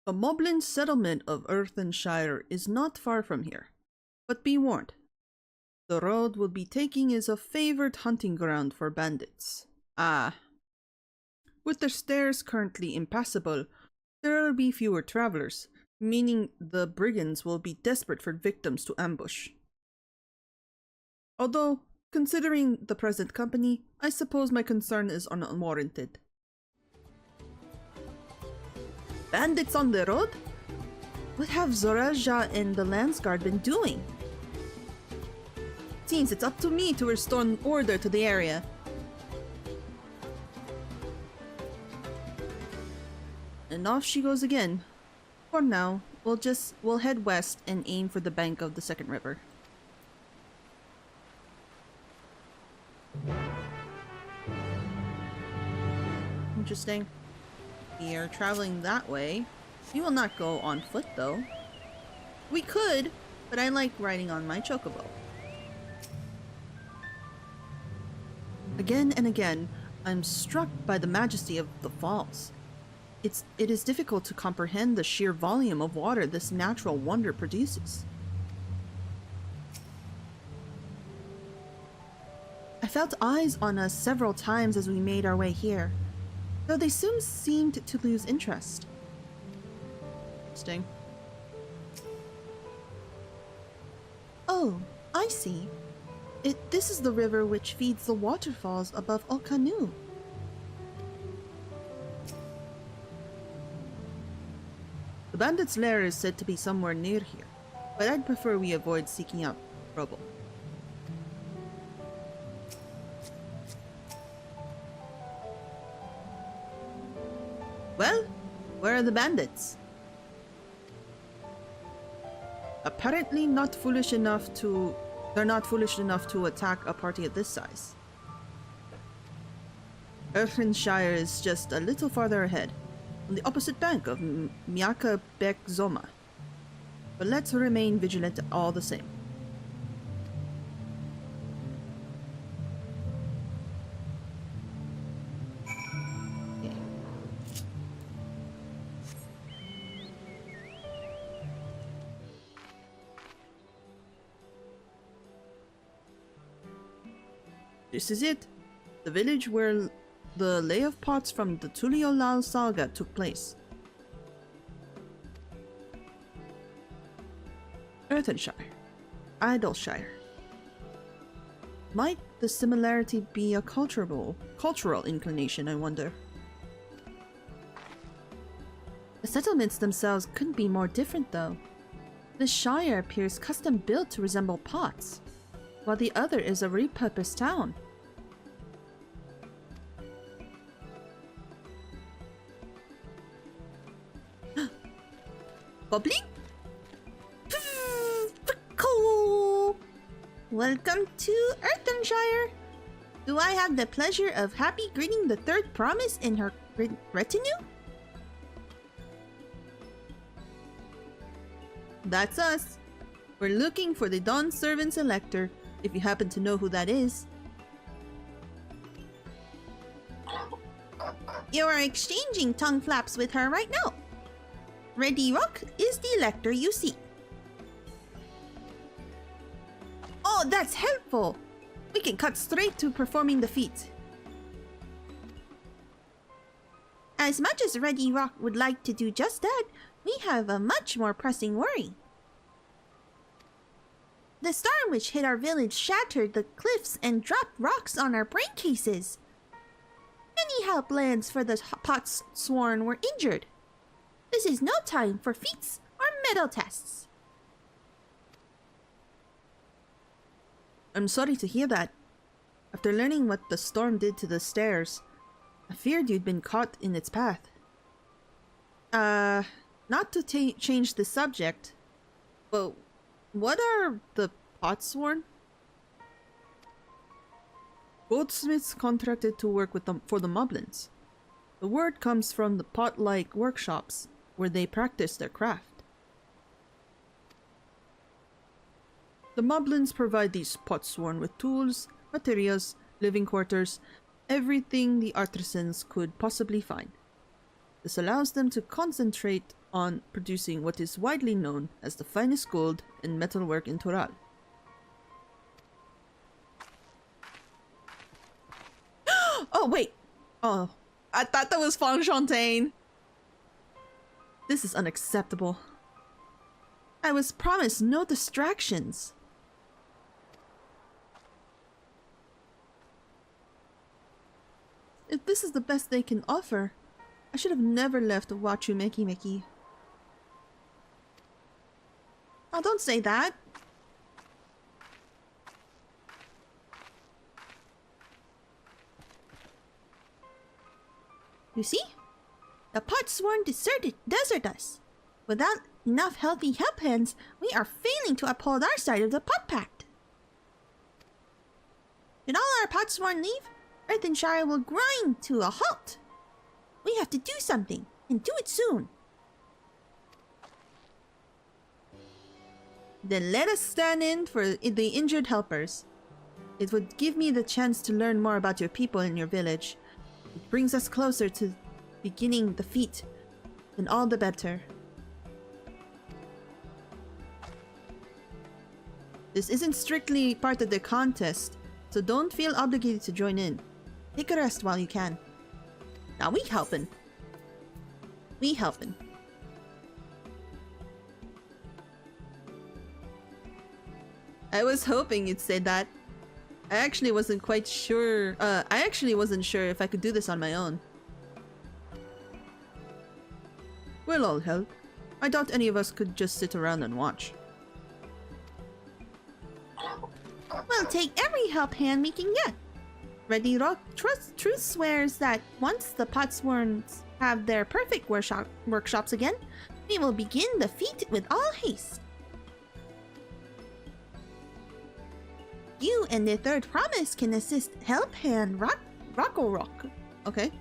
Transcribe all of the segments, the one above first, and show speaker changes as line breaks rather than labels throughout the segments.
The Moblin settlement of Earthenshire is not far from here, but be warned. The road we'll be taking is a favored hunting ground for bandits. With the stairs currently impassable, there will be fewer travelers, meaning the brigands will be desperate for victims to ambush. Although, considering the present company, I suppose my concern is unwarranted. Bandits on the road? What have Zoraal Ja and the Landsguard been doing? Seems it's up to me to restore order to the area. And off she goes again. For now, we'll head west and aim for the bank of the second river. Interesting. We are traveling that way. We will not go on foot though. We could, but I like riding on my chocobo. Again and again, I'm struck by the majesty of the falls. It is difficult to comprehend the sheer volume of water this natural wonder produces. I felt eyes on us several times as we made our way here, though they soon seemed to lose interest. Interesting. Oh, I see. This is the river which feeds the waterfalls above Okanu. The bandits' lair is said to be somewhere near here, but I'd prefer we avoid seeking out trouble. Well, where are the bandits? Apparently they're not foolish enough to attack a party of this size. Earthenshire is just a little farther ahead, on the opposite bank of Miaka Bek Zoma. But let's remain vigilant all the same. Okay. This is it. The village where the lay of pots from the Tuliolal saga took place. Earthenshire. Idleshire. Might the similarity be a cultural inclination, I wonder? The settlements themselves couldn't be more different, though. The Shire appears custom built to resemble pots, while the other is a repurposed town. Goblin? Cool. Welcome to Earthenshire. Do I have the pleasure of happy greeting the third promise in her retinue? That's us. We're looking for the Dawnservant's elector, if you happen to know who that is. You are exchanging tongue flaps with her right now. Ready Rock is the elector you seek. Oh, that's helpful! We can cut straight to performing the feat. As much as Ready Rock would like to do just that, we have a much more pressing worry. The storm which hit our village shattered the cliffs and dropped rocks on our brain cases. Many helplands for the potsworn were injured. This is no time for feats or medal tests. I'm sorry to hear that. After learning what the storm did to the stairs, I feared you'd been caught in its path. Not to change the subject, but what are the potsworn? Goldsmiths contracted to work with them for the Moblins. The word comes from the pot-like workshops where they practice their craft. The Moblins provide these potsworn with tools, materials, living quarters, everything the artisans could possibly find. This allows them to concentrate
on producing what is widely known as the finest gold and metalwork in Toral. Oh, wait! Oh, I thought that was Fonjeantaine! This is unacceptable. I was promised no distractions. If this is the best they can offer, I should have never left Wachu Meki Meki. Oh, don't say that. You see? The potsworn desert us. Without enough healthy help hands, we are failing to uphold our side of the pot pact. When all our potsworn leave, Earthenshire will grind to a halt. We have to do something, and do it soon. Then let us stand in for the injured helpers. It would give me the chance to learn more about your people in your village. It brings us closer to beginning the feat, then all the better. This isn't strictly part of the contest, so don't feel obligated to join in. Take a rest while you can. Now we helpin'. We helpin'. I was hoping you'd say that. I actually wasn't quite sure. I actually wasn't sure if I could do this on my own. We'll all help. I doubt any of us could just sit around and watch.
We'll take every help hand we can get. Ready Rock Truth swears that once the potsworns have their perfect workshops again, we will begin the feat with all haste. You and the third promise can assist help hand Rock.
Okay.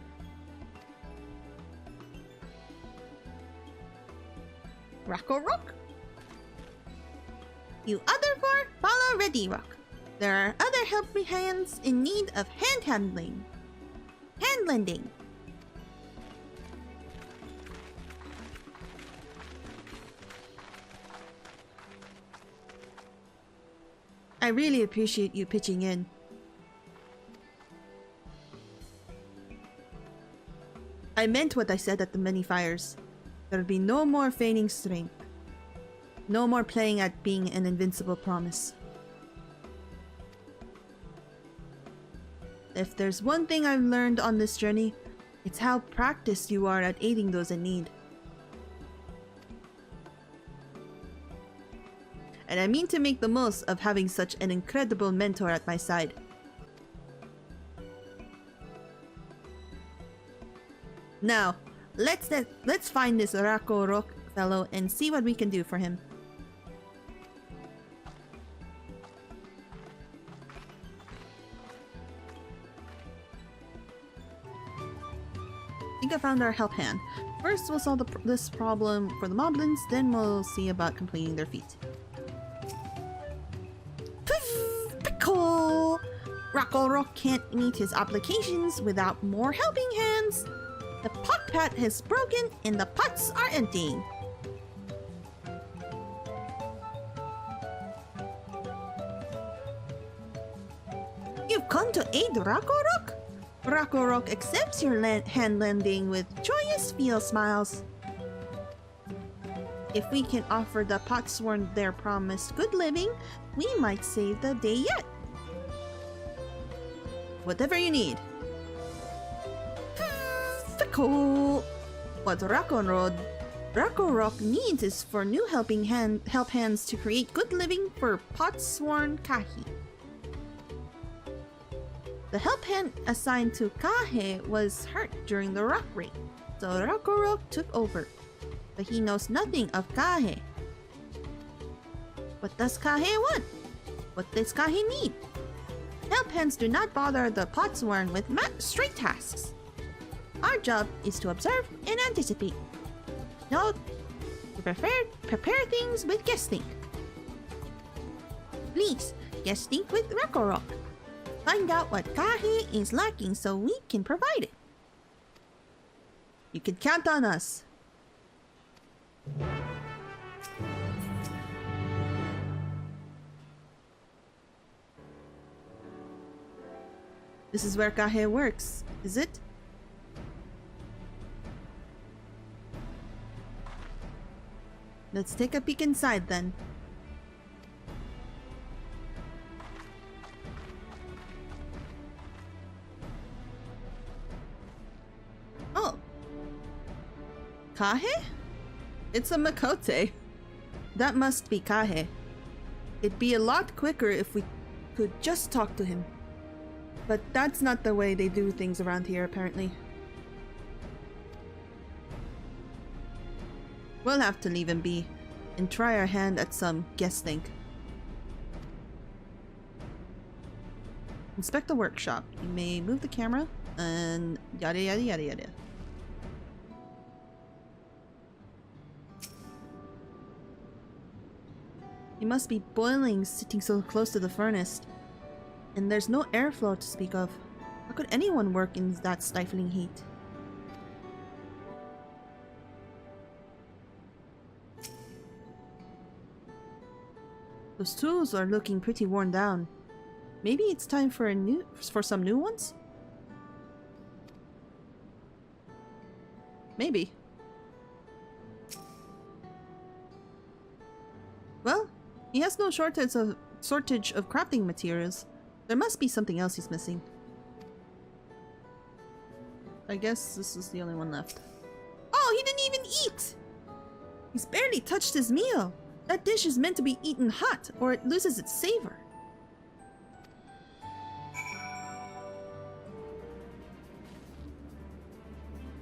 Rock. You other four follow Ready Rock. There are other helping hands in need of hand lending.
I really appreciate you pitching in. I meant what I said at the many fires. There'll be no more feigning strength. No more playing at being an invincible promise. If there's one thing I've learned on this journey, it's how practiced you are at aiding those in need. And I mean to make the most of having such an incredible mentor at my side. Now, let's find this Rako Rock fellow and see what we can do for him. I think I found our help hand. First, we'll solve this problem for the moblins, then we'll see about completing their feat.
Pickle! Rako Rock can't meet his obligations without more helping hands. The pot pat has broken and the pots are emptying. You've come to aid Rako Rock? Rako Rock accepts your hand lending with joyous field smiles. If we can offer the potsworn their promised good living, we might save the day yet.
Whatever you need.
Cool.
What Rako
Rock needs is for new help hands to create good living for potsworn Kahi. The help hand assigned to Kahe was hurt during the rock raid, so Rako Rock took over. But he knows nothing of Kahe. What does Kahe want? What does Kahe need? Help hands do not bother the potsworn with straight tasks. Our job is to observe and anticipate. No, to prepare things with guest think. Please, guest think with Rako Rock. Find out what Kahe is lacking so we can provide it.
You can count on us. This is where Kahe works, is it? Let's take a peek inside then. Oh. Kahe? It's a Makote. That must be Kahe. It'd be a lot quicker if we could just talk to him. But that's not the way they do things around here, apparently. We'll have to leave him be and try our hand at some guessing. Inspect the workshop. You may move the camera and yada yada yada yada. He must be boiling sitting so close to the furnace. And there's no airflow to speak of. How could anyone work in that stifling heat? Those tools are looking pretty worn down. Maybe it's time for some new ones? Maybe. Well, he has no shortage of crafting materials. There must be something else he's missing. I guess this is the only one left. Oh, he didn't even eat! He's barely touched his meal. That dish is meant to be eaten hot, or it loses its savor.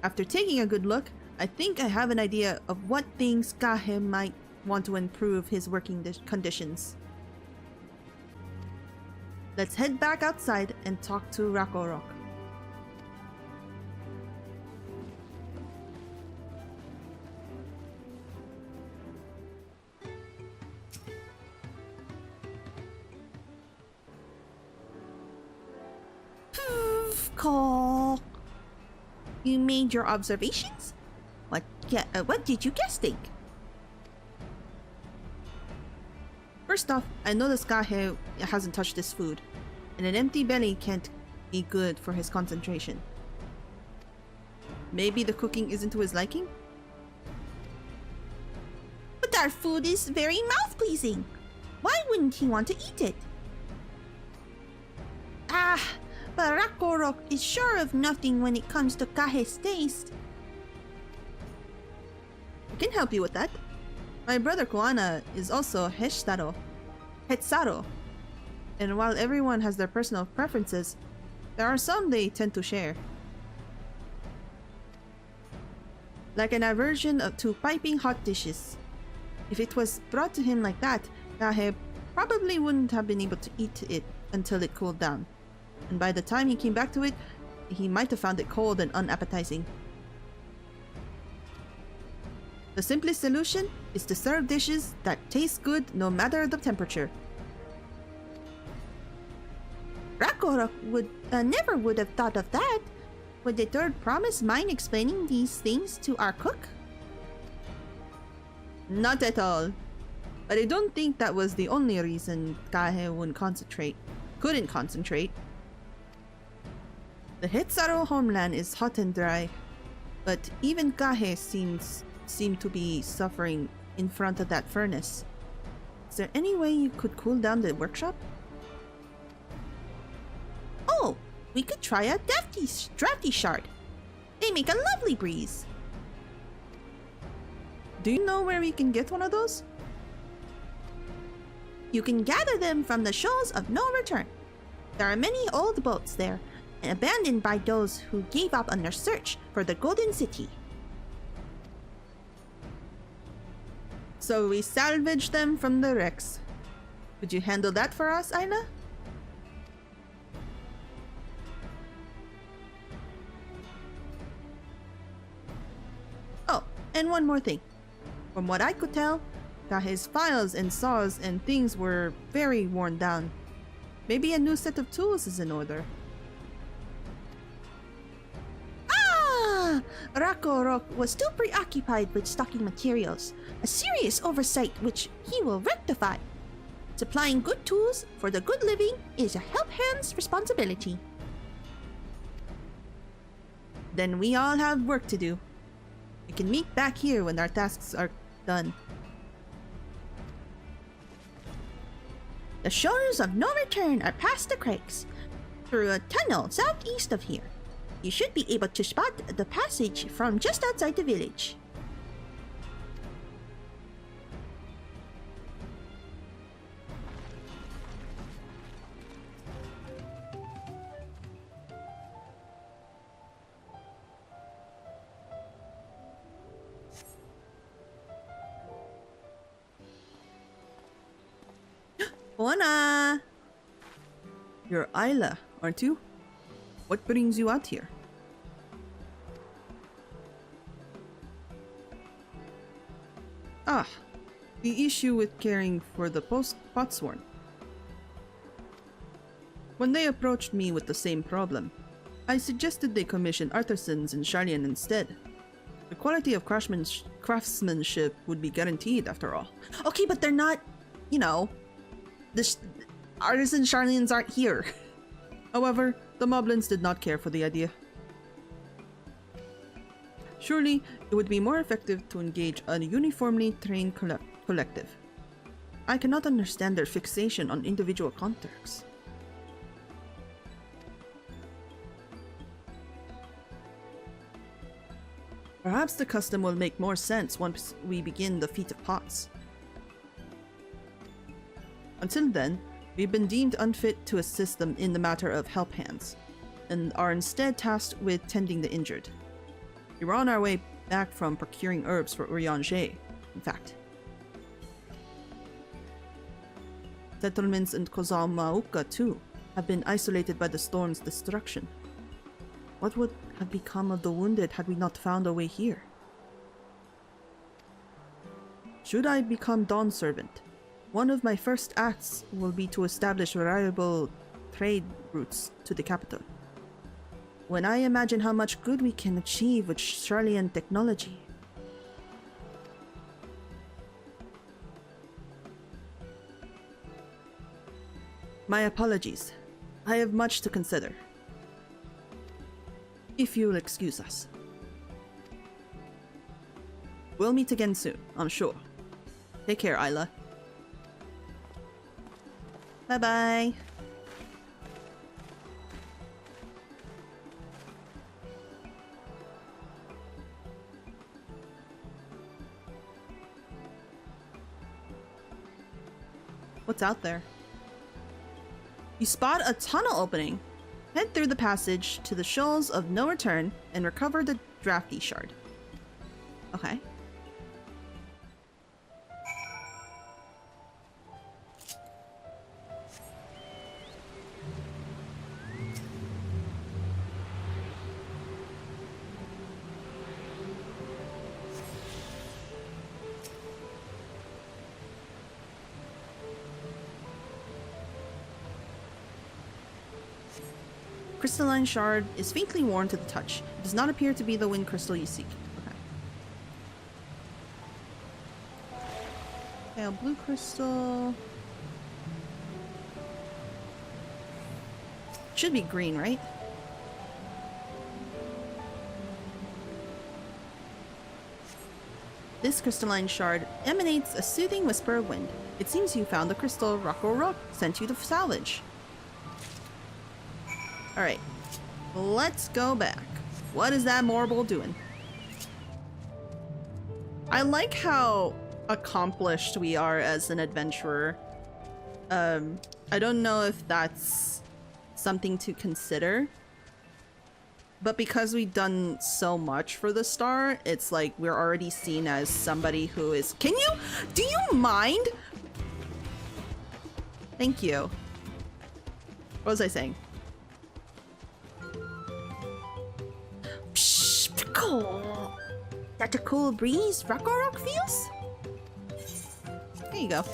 After taking a good look, I think I have an idea of what things Kahe might want to improve his working conditions. Let's head back outside and talk to Rakorok.
Call. You made your observations? What did you guess think?
First off, I noticed Kahe hasn't touched his food, and an empty belly can't be good for his concentration. Maybe the cooking isn't to his liking?
But our food is very mouth-pleasing. Why wouldn't he want to eat it? Ah, but Rakorok is sure of nothing when it comes to Kahe's taste.
I can help you with that. My brother Koana is also Hetsaro. And while everyone has their personal preferences, there are some they tend to share. Like an aversion to piping hot dishes. If it was brought to him like that, Kahe probably wouldn't have been able to eat it until it cooled down. And by the time he came back to it, he might have found it cold and unappetizing. The simplest solution is to serve dishes that taste good no matter the temperature.
Rakorok never would have thought of that. Would the third promise mind explaining these things to our cook?
Not at all. But I don't think that was the only reason Kahe couldn't concentrate. The Hetsaro homeland is hot and dry, but even Kahe seemed to be suffering in front of that furnace. Is there any way you could cool down the workshop?
Oh, we could try a drafty shard. They make a lovely breeze.
Do you know where we can get one of those?
You can gather them from the shoals of no return. There are many old boats there, abandoned by those who gave up on their search for the Golden City.
So we salvage them from the wrecks. Would you handle that for us, Aina? Oh, and one more thing. From what I could tell, Kahe's files and saws and things were very worn down. Maybe a new set of tools is in order.
Ah! Rakorok was too preoccupied with stocking materials, a serious oversight which he will rectify. Supplying good tools for the good living is a help hand's responsibility.
Then we all have work to do. We can meet back here when our tasks are done.
The shores of no return are past the craigs, through a tunnel southeast of here. You should be able to spot the passage from just outside the village.
Koana! You're Isla, aren't you? What brings you out here? Ah, the issue with caring for the potsworn. When they approached me with the same problem, I suggested they commission artisans in Sharlayan instead. The quality of craftsmanship would be guaranteed after all.
Okay, but they're not, you know, the artisan Sharlayans aren't here.
However, the Moblins did not care for the idea. Surely, it would be more effective to engage a uniformly trained collective. I cannot understand their fixation on individual contracts. Perhaps the custom will make more sense once we begin the Feat of Pots. Until then, we've been deemed unfit to assist them in the matter of help hands, and are instead tasked with tending the injured. We were on our way back from procuring herbs for Urianger, in fact. Settlements in Kozalmauka, too, have been isolated by the storm's destruction. What would have become of the wounded had we not found a way here? Should I become Dawnservant, one of my first acts will be to establish reliable trade routes to the capital. When I imagine how much good we can achieve with Sharlayan technology. My apologies. I have much to consider. If you'll excuse us. We'll meet again soon, I'm sure. Take care, Isla. Bye-bye. What's out there? You spot a tunnel opening. Head through the passage to the shoals of no return and recover the drafty shard. Okay. Crystalline shard is faintly worn to the touch. It does not appear to be the wind crystal you seek. Okay. Pale blue crystal. Should be green, right? This crystalline shard emanates a soothing whisper of wind. It seems you found the crystal Rock sent you to salvage. Alright, let's go back. What is that marble doing? I like how accomplished we are as an adventurer. I don't know if that's something to consider, but because we've done so much for the star, it's like we're already seen as somebody who is— do you mind? Thank you. What was I saying?
Cool. That a cool breeze Rock feels?
There you go.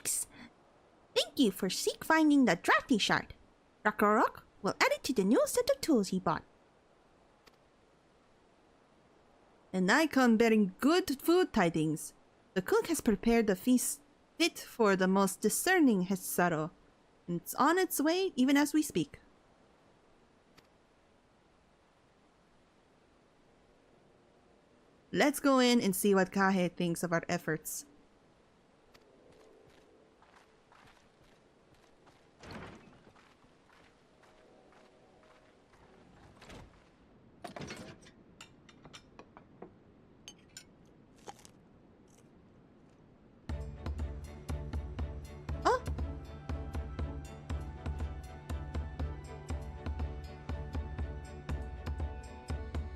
Thanks! Thank you for finding the drafty shard. Rock will add it to the new set of tools he bought.
And I come bearing good food tidings. The cook has prepared a feast fit for the most discerning Ysayeau, and it's on its way even as we speak. Let's go in and see what Kahe thinks of our efforts.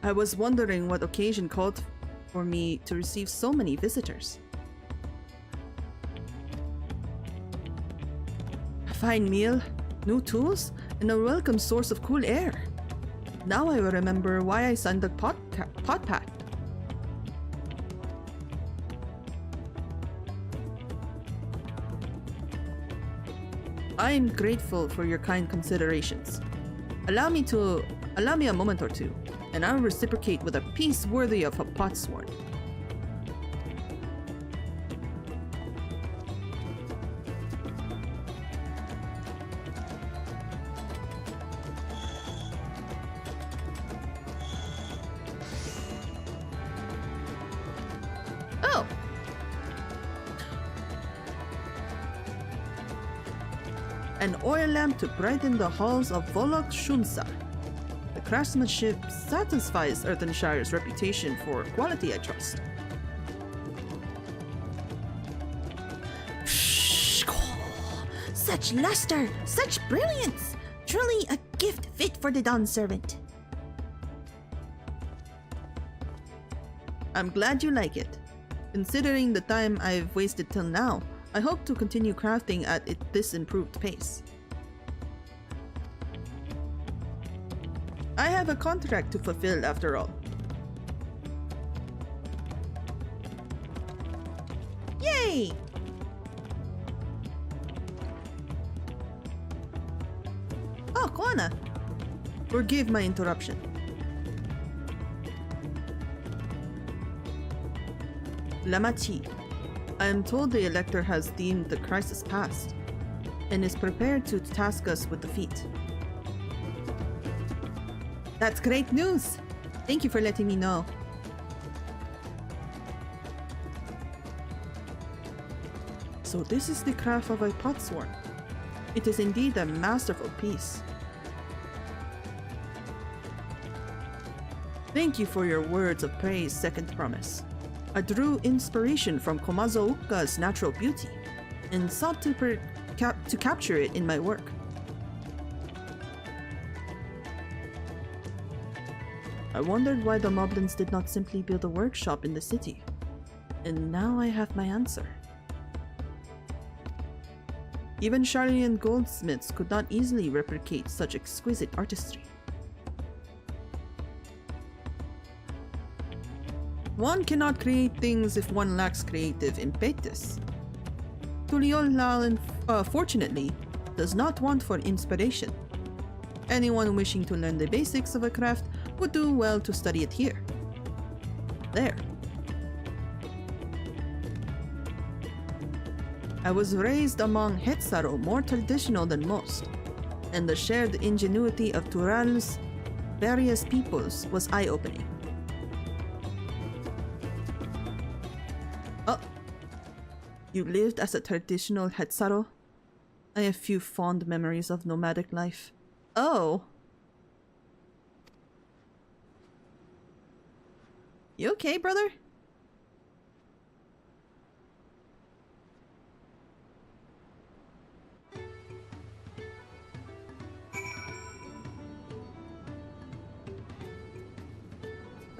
I was wondering what occasion called for me to receive so many visitors. A fine meal, new tools, and a welcome source of cool air. Now I remember why I signed the pot pact. I am grateful for your kind considerations. Allow me a moment or two, and I'll reciprocate with a piece worthy of a potsworn. Oh! An oil lamp to brighten the halls of Volok Shumsa. The craftsmanship satisfies Earthenshire's reputation for quality, I trust.
Such luster, such brilliance! Truly a gift fit for the Dawnservant.
I'm glad you like it. Considering the time I've wasted till now, I hope to continue crafting at this improved pace. I have a contract to fulfill after all.
Yay!
Oh, Koana! Forgive my interruption. Lamat, I am told the Elector has deemed the crisis past, and is prepared to task us with the feat. That's great news! Thank you for letting me know. So this is the craft of a potsworn. It is indeed a masterful piece. Thank you for your words of praise, Second Promise. I drew inspiration from Komazo Ukka's natural beauty, and sought to capture it in my work. I wondered why the Moblins did not simply build a workshop in the city, and now I have my answer. Even Charlian goldsmiths could not easily replicate such exquisite artistry. One cannot create things if one lacks creative impetus. Tuliolal, fortunately, does not want for inspiration. Anyone wishing to learn the basics of a craft would do well to study it here. There. I was raised among Ysayeau more traditional than most, and the shared ingenuity of Tural's various peoples was eye-opening. Oh, you lived as a traditional Ysayeau? I have few fond memories of nomadic life. Oh. You okay, brother?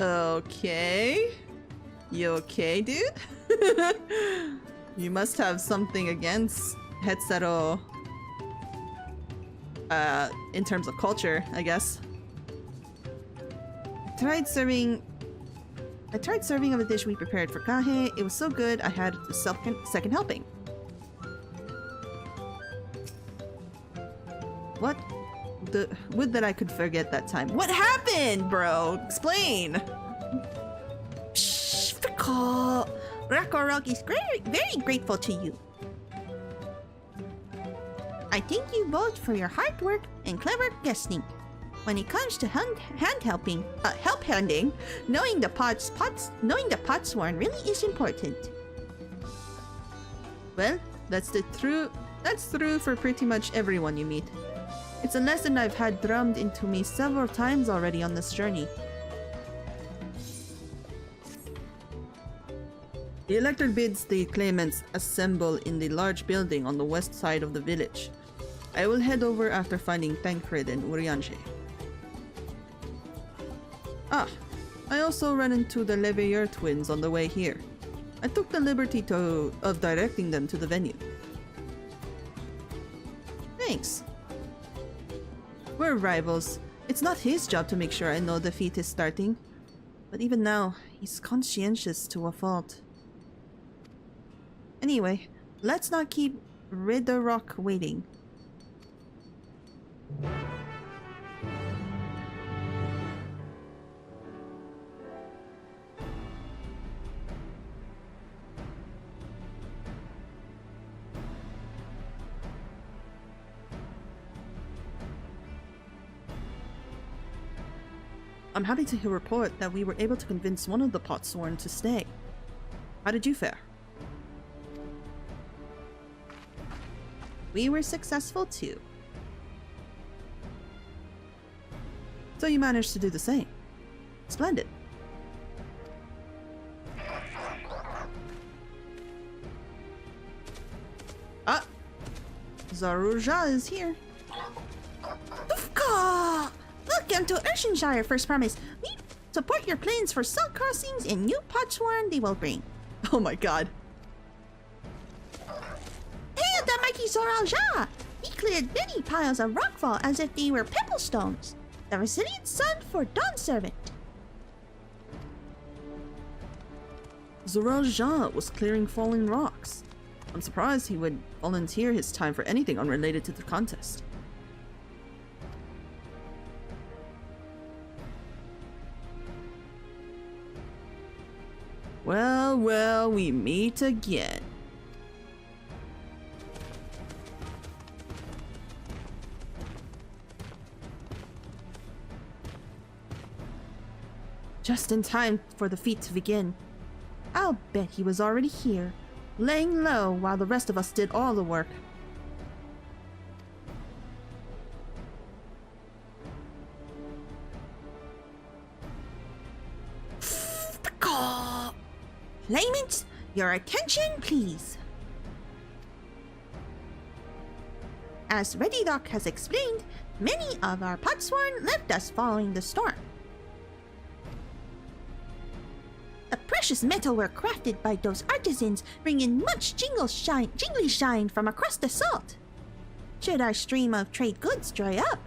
Okay. You okay, dude? You must have something against Ysayeau. In terms of culture, I guess. I tried serving of a dish we prepared for Kahe. It was so good, I had a second helping. What? Would that I could forget that time. What happened, bro? Explain.
Shh, Frickle. Rakorok is very grateful to you. I thank you both for your hard work and clever guessing. When it comes to help handing, knowing the potsworn really is important.
Well, that's true for pretty much everyone you meet. It's a lesson I've had drummed into me several times already on this journey. The elector bids the claimants assemble in the large building on the west side of the village. I will head over after finding Tancred and Urianger. Ah, I also ran into the Leveilleur twins on the way here. I took the liberty of directing them to the venue. Thanks. We're rivals. It's not his job to make sure I know the feat is starting. But even now, he's conscientious to a fault. Anyway, let's not keep Ridderrock waiting. I'm happy to report that we were able to convince one of the potsworn to stay. How did you fare?
We were successful too.
So you managed to do the same. Splendid. Ah! Zoraal Ja is here.
Ufka! Look into Earthenshire first promise. We support your plans for salt crossings and new potsworn they will bring.
Oh my god.
Hail the mighty Zoraal Ja! He cleared many piles of rockfall as if they were pebble stones. The resilient son for Dawnservant.
Zoraal Ja was clearing falling rocks. I'm surprised he would volunteer his time for anything unrelated to the contest. Well, well, we meet again. Just in time for the feat to begin. I'll bet he was already here, laying low while the rest of us did all the work.
Claimants, your attention please. As Ridderrock has explained, many of our potsworn left us following the storm. The precious metal were crafted by those artisans, bringing much jingly shine from across the salt. Should our stream of trade goods dry up,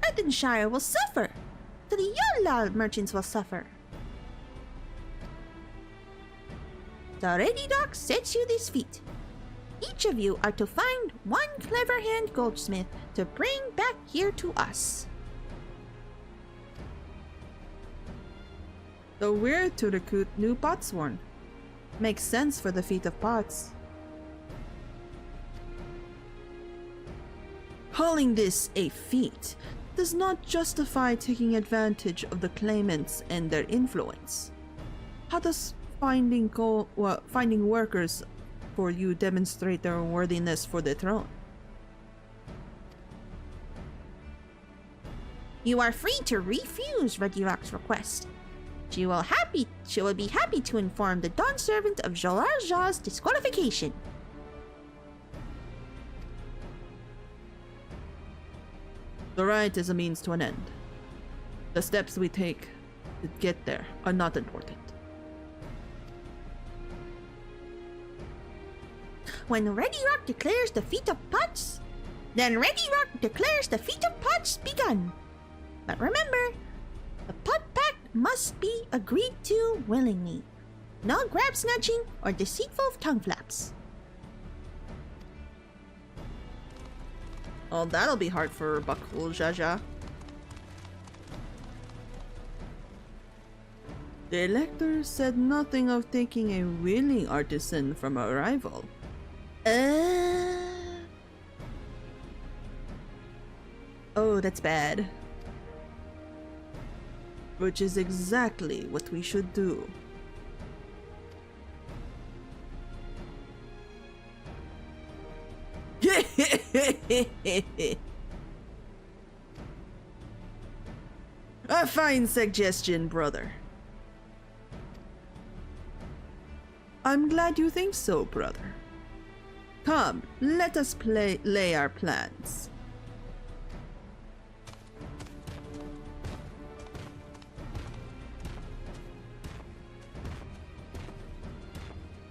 Earthenshire will suffer. So the Yolal merchants will suffer. The Ridderrock sets you this feat. Each of you are to find one clever hand goldsmith to bring back here to us.
So we're to recruit new potsworn. Makes sense for the feat of pots. Calling this a feat does not justify taking advantage of the claimants and their influence. How does finding workers for you demonstrate their worthiness for the throne?
You are free to refuse Ridderrock's request. She will be happy to inform the Dawnservant of Zoraal Ja's disqualification.
The right is a means to an end. The steps we take to get there are not important.
When Ridderrock declares the feat of pots, then Ridderrock declares the feat of pots begun. But remember, the pot pact must be agreed to willingly. No grab snatching or deceitful tongue flaps.
Oh, that'll be hard for Bakul Jaja. The elector said nothing of taking a willing artisan from a rival. Oh, that's bad. Which is exactly what we should do. A fine suggestion, brother. I'm glad you think so, brother. Come, let us lay our plans.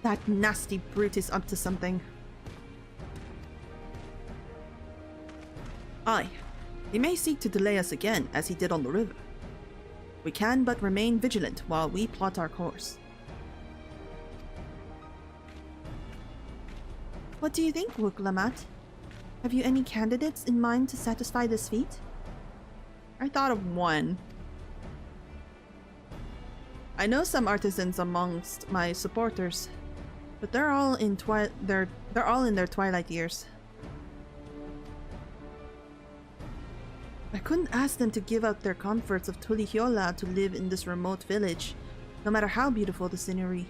That nasty brute is up to something. Aye, he may seek to delay us again, as he did on the river. We can but remain vigilant while we plot our course. What do you think, Wuk Lamat? Have you any candidates in mind to satisfy this feat? I thought of one. I know some artisans amongst my supporters, but they're all in their twilight years. I couldn't ask them to give up their comforts of Tulihiola to live in this remote village, no matter how beautiful the scenery.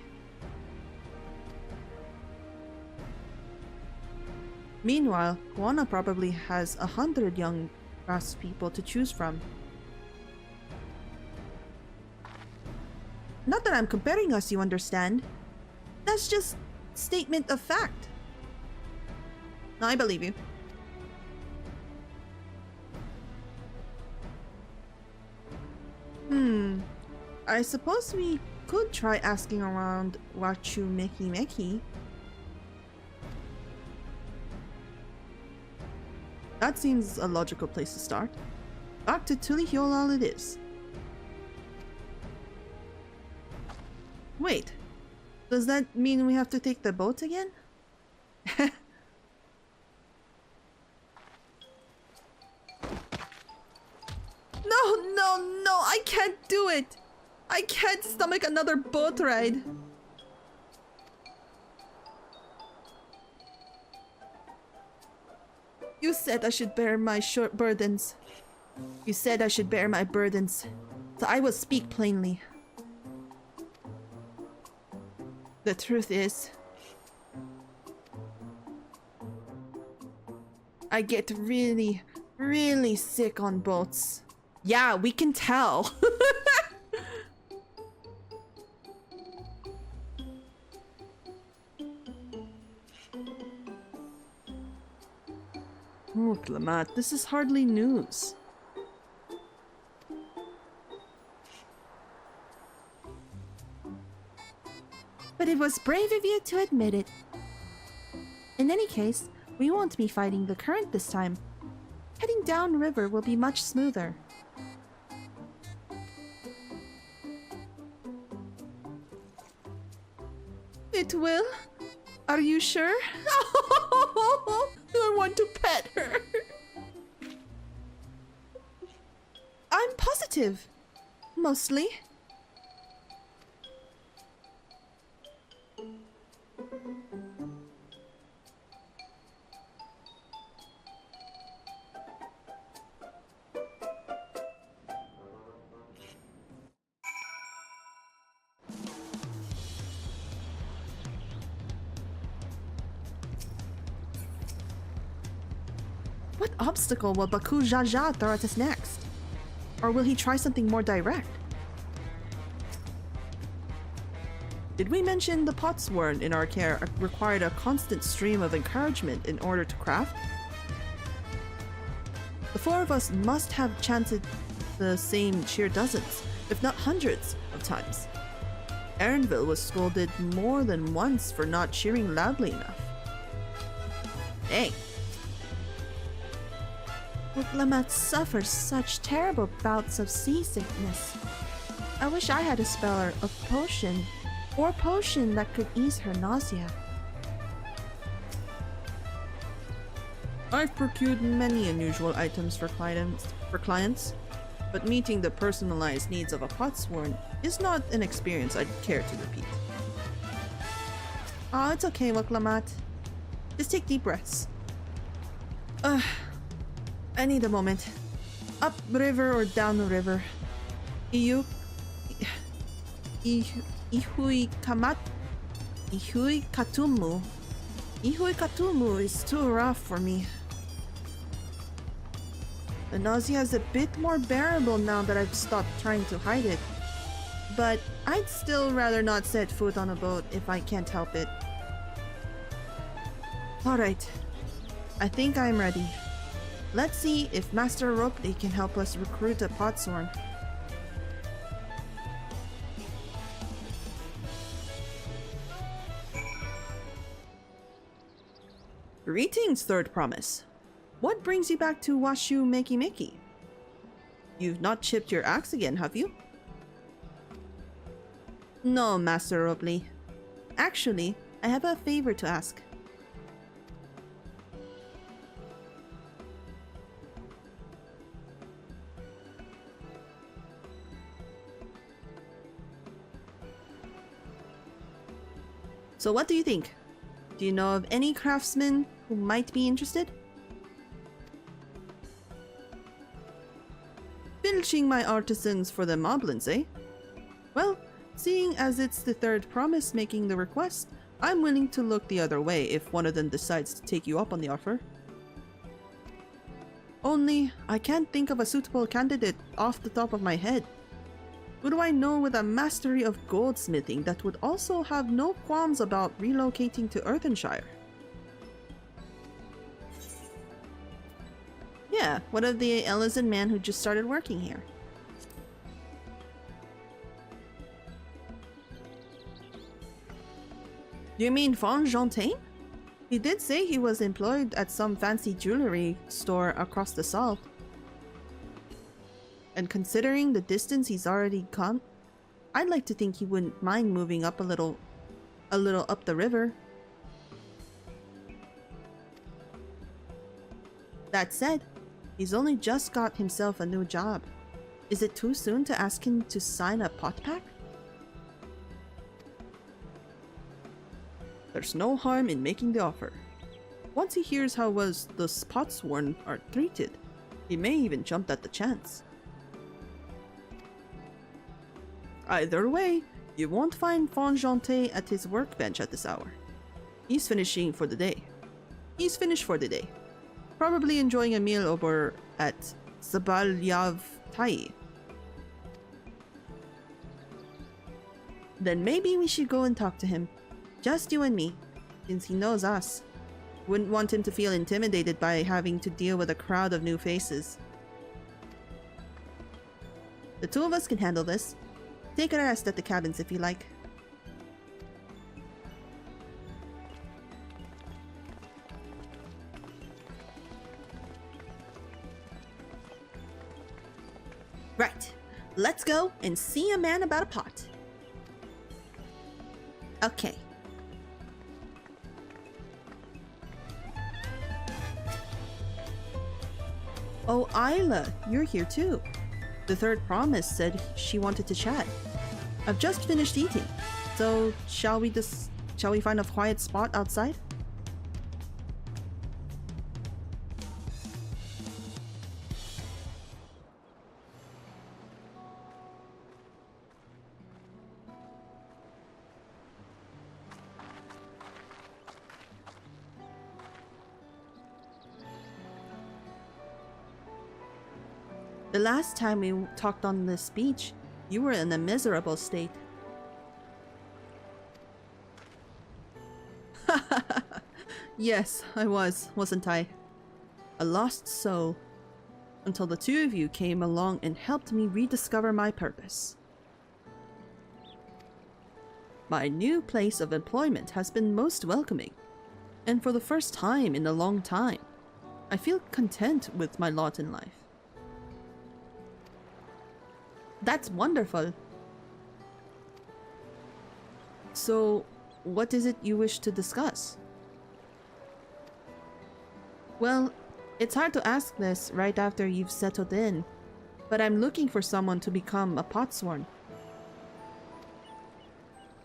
Meanwhile, Koana probably has 100 young craftspeople to choose from. Not that I'm comparing us, you understand. That's just statement of fact. No, I believe you. I suppose we could try asking around Wachu Meki Meki. That seems a logical place to start. Back to Tulihiola it is. Wait, does that mean we have to take the boat again? No, I can't do it! I can't stomach another boat ride. You said I should bear my short burdens. You said I should bear my burdens, so I will speak plainly. The truth is, I get really, really sick on boats. Yeah, we can tell. Wuk Lamat, this is hardly news. But it was brave of you to admit it. In any case, we won't be fighting the current this time. Heading downriver will be much smoother. It will? Are you sure? I want to pet her. I'm positive. Mostly. What obstacle will Baku Jaja throw at us next? Or will he try something more direct? Did we mention the potsworn in our care required a constant stream of encouragement in order to craft? The four of us must have chanted the same cheer dozens, if not hundreds, of times. Erenville was scolded more than once for not cheering loudly enough. Dang. Wuk Lamat suffers such terrible bouts of seasickness. I wish I had a speller of potion, or potion that could ease her nausea. I've procured many unusual items for clients, but meeting the personalized needs of a potsworn is not an experience I'd care to repeat.
Oh, it's okay, Wuk Lamat. Just take deep breaths.
I need a moment. Up river or down the river? Ihui Kamat? Ihui Katumu? Ihui Katumu is too rough for me. The nausea is a bit more bearable now that I've stopped trying to hide it. But I'd still rather not set foot on a boat if I can't help it. Alright, I think I'm ready. Let's see if Master Ropley can help us recruit a potsworn. Greetings, Third Promise. What brings you back to Washu Meki Meki? You've not chipped your axe again, have you? No, Master Ropley. Actually, I have a favor to ask. So what do you think? Do you know of any craftsmen who might be interested? Filching my artisans for the moblins, eh? Well, seeing as it's the Third Promise making the request, I'm willing to look the other way if one of them decides to take you up on the offer. Only, I can't think of a suitable candidate off the top of my head. Who do I know with a mastery of goldsmithing that would also have no qualms about relocating to Earthenshire? Yeah, one of the Ellison men who just started working here. You mean Fonjeantaine? He did say he was employed at some fancy jewelry store across the salt. And considering the distance he's already come, I'd like to think he wouldn't mind moving up a little up the river. That said, he's only just got himself a new job. Is it too soon to ask him to sign a pot pack? There's no harm in making the offer. Once he hears how the potsworn are treated, he may even jump at the chance. Either way, you won't find Fonjeantaine at his workbench at this hour. He's finished for the day. Probably enjoying a meal over at Zoraal Ja and Then maybe we should go and talk to him. Just you and me, since he knows us. Wouldn't want him to feel intimidated by having to deal with a crowd of new faces. The two of us can handle this. Take a rest at the cabins if you like. Right, let's go and see a man about a pot. Okay. Oh, Isla, you're here too. The Third Promise said she wanted to chat. I've just finished eating, so shall we find a quiet spot outside? The last time we talked on this beach, you were in a miserable state. Yes, I wasn't I? A lost soul. Until the two of you came along and helped me rediscover my purpose. My new place of employment has been most welcoming, and for the first time in a long time, I feel content with my lot in life. That's wonderful. So, what is it you wish to discuss? Well, It's hard to ask this right after you've settled in, but I'm looking for someone to become a potsworn.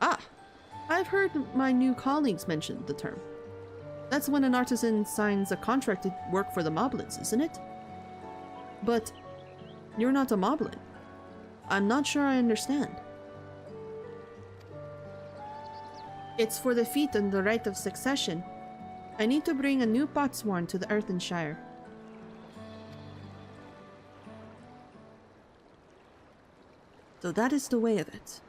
Ah, I've heard my new colleagues mention the term. That's when an artisan signs a contract to work for the moblins, isn't it? But you're not a moblin. I'm not sure I understand. It's for the feat and the right of succession. I need to bring a new potsworn to the Earthenshire. So that is the way of it.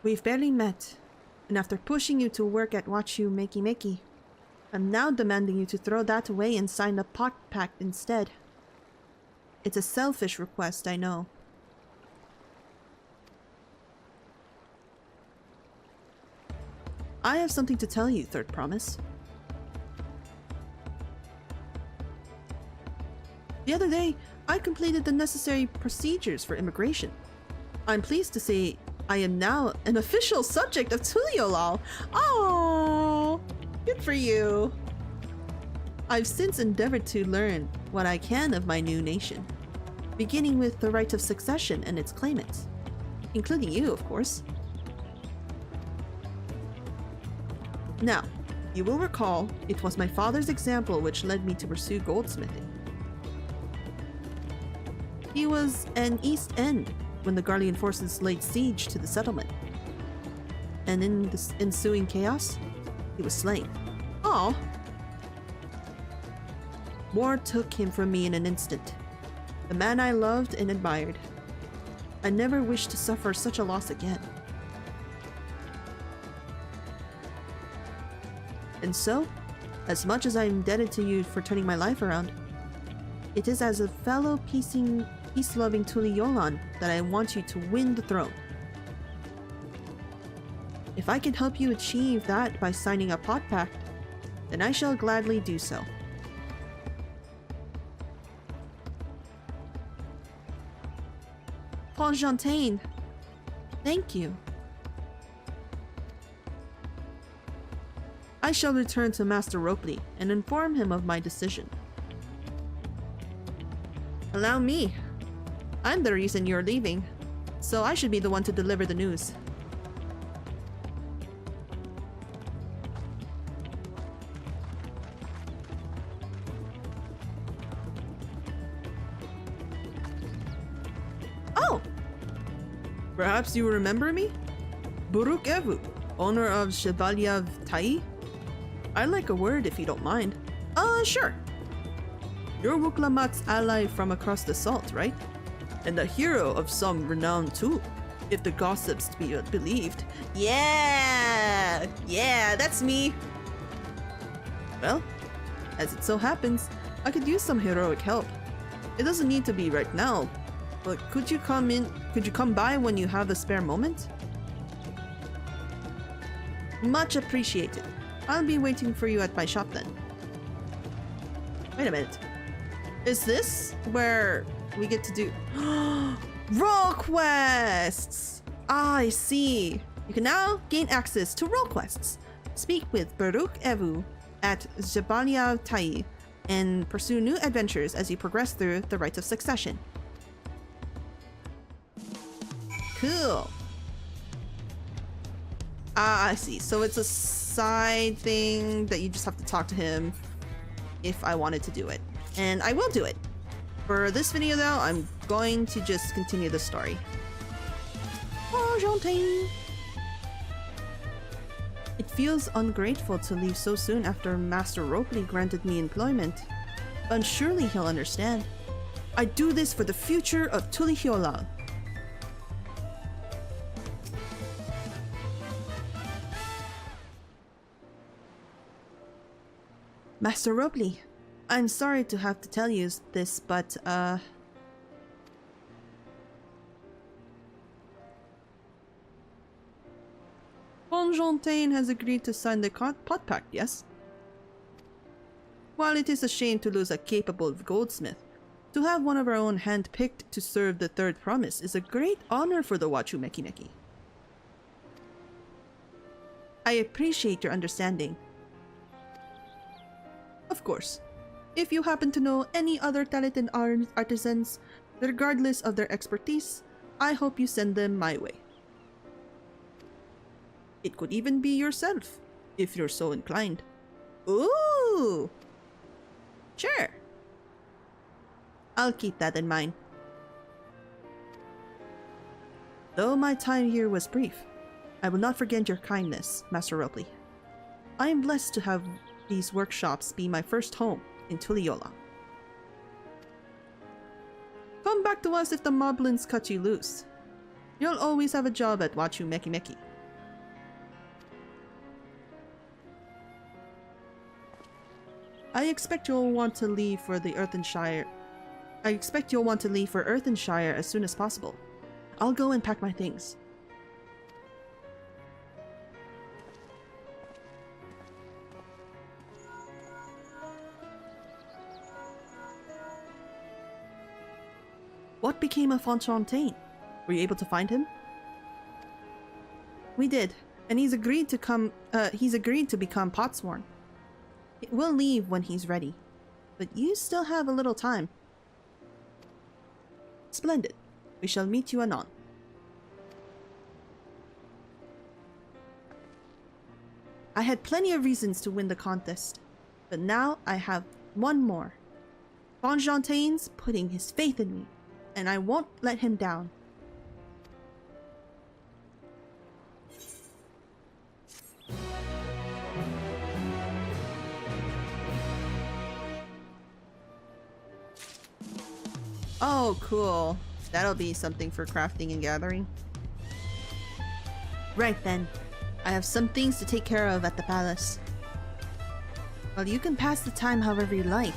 We've barely met, and after pushing you to work at Wachu Meki, I'm now demanding you to throw that away and sign a pot pact instead. It's a selfish request, I know. I have something to tell you, Third Promise. The other day, I completed the necessary procedures for immigration. I'm pleased to say I am now an official subject of Tuliolal. Oh, good for you. I've since endeavored to learn what I can of my new nation, beginning with the right of succession and its claimants, including you, of course. Now, you will recall it was my father's example which led me to pursue goldsmithing. He was an East End when the Garlean forces laid siege to the settlement, and in the ensuing chaos, he was slain. Oh! War took him from me in an instant, the man I loved and admired. I never wished to suffer such a loss again. And so, as much as I'm indebted to you for turning my life around, it is as a fellow peace-loving Tuliyolan that I want you to win the throne. If I can help you achieve that by signing a pot pact, then I shall gladly do so. Fonjeantaine, thank you. I shall return to Master Ropley and inform him of my decision. Allow me. I'm the reason you're leaving, so I should be the one to deliver the news. Oh! Perhaps you remember me? Buruk Evu, owner of Chevalier Tai? I'd like a word if you don't mind. Sure. You're Wuk Lamat's ally from across the salt, right? And a hero of some renown too, if the gossips to be believed. Yeah, that's me. Well, as it so happens, I could use some heroic help. It doesn't need to be right now, but could you come by when you have a spare moment? Much appreciated. I'll be waiting for you at my shop then. Wait a minute. Is this where we get to do role quests? Ah, I see. You can now gain access to role quests. Speak with Buruk Evu at Chevalier Tai and pursue new adventures as you progress through the Rite of Succession. Cool. Ah, I see. So it's a side thing that you just have to talk to him if I wanted to do it. And I will do it. For this video though, I'm going to just continue the story. Fonjeantaine. It feels ungrateful to leave so soon after Master Ropley granted me employment, but surely he'll understand. I do this for the future of Tuliyolan. Master Ropley, I'm sorry to have to tell you this, but Fonjeantaine has agreed to sign the pot pact, yes? While it is a shame to lose a capable goldsmith, to have one of our own hand-picked to serve the Third Promise is a great honor for the Wachu Meki. I appreciate your understanding. Of course, if you happen to know any other talented artisans, regardless of their expertise, I hope you send them my way. It could even be yourself, if you're so inclined. Ooh! Sure. I'll keep that in mind. Though my time here was brief, I will not forget your kindness, Master Ropley. I am blessed to have these workshops be my first home in Tuliyola. Come back to us if the moblins cut you loose. You'll always have a job at Wachu Meki Meki. I expect you'll want to leave for Earthenshire as soon as possible. I'll go and pack my things. What became of Fonjeantaine? Were you able to find him? We did, and he's agreed to become potsworn. We'll leave when he's ready, but you still have a little time. Splendid. We shall meet you anon. I had plenty of reasons to win the contest, but now I have one more. Fonjeantaine's putting his faith in me, and I won't let him down. Oh, cool. That'll be something for crafting and gathering. Right then. I have some things to take care of at the palace. Well, you can pass the time however you like.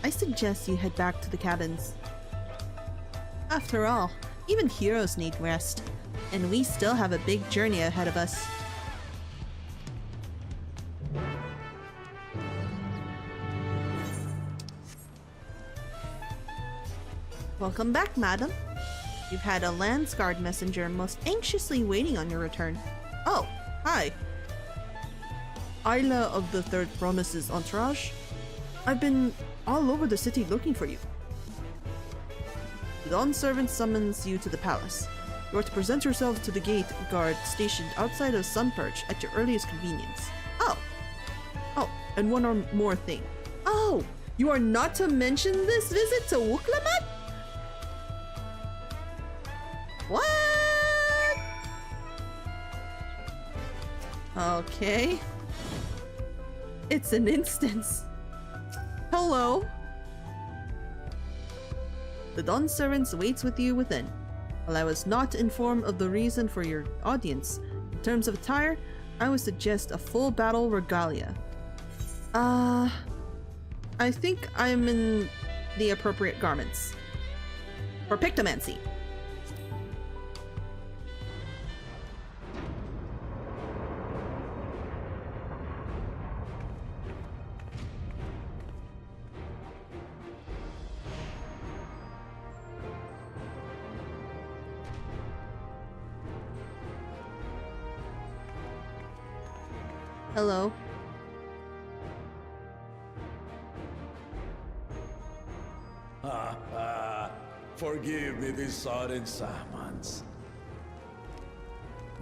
I suggest you head back to the cabins. After all, even heroes need rest, and we still have a big journey ahead of us. Welcome back, madam. You've had a Landsguard messenger most anxiously waiting on your return. Oh, hi. Isla of the Third Promise's entourage? I've been all over the city looking for you. The Dawnservant summons you to the palace. You are to present yourself to the gate guard stationed outside of Sunperch at your earliest convenience. Oh, and one more thing. Oh, you are not to mention this visit to Wuk Lamat? What? Okay. It's an instance. Hello. The Dawnservant waits with you within. While I was not informed of the reason for your audience, in terms of attire, I would suggest a full battle regalia. I think I'm in the appropriate garments. For Pictomancy. Hello.
Forgive me these sudden summons.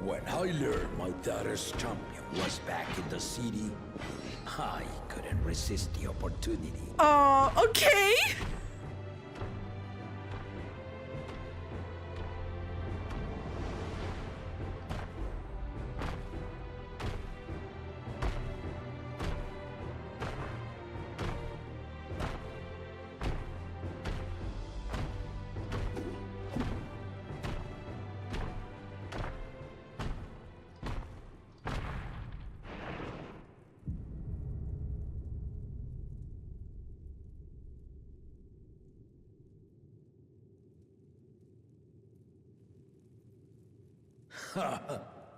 When I learned my daughter's champion was back in the city, I couldn't resist the opportunity.
Okay.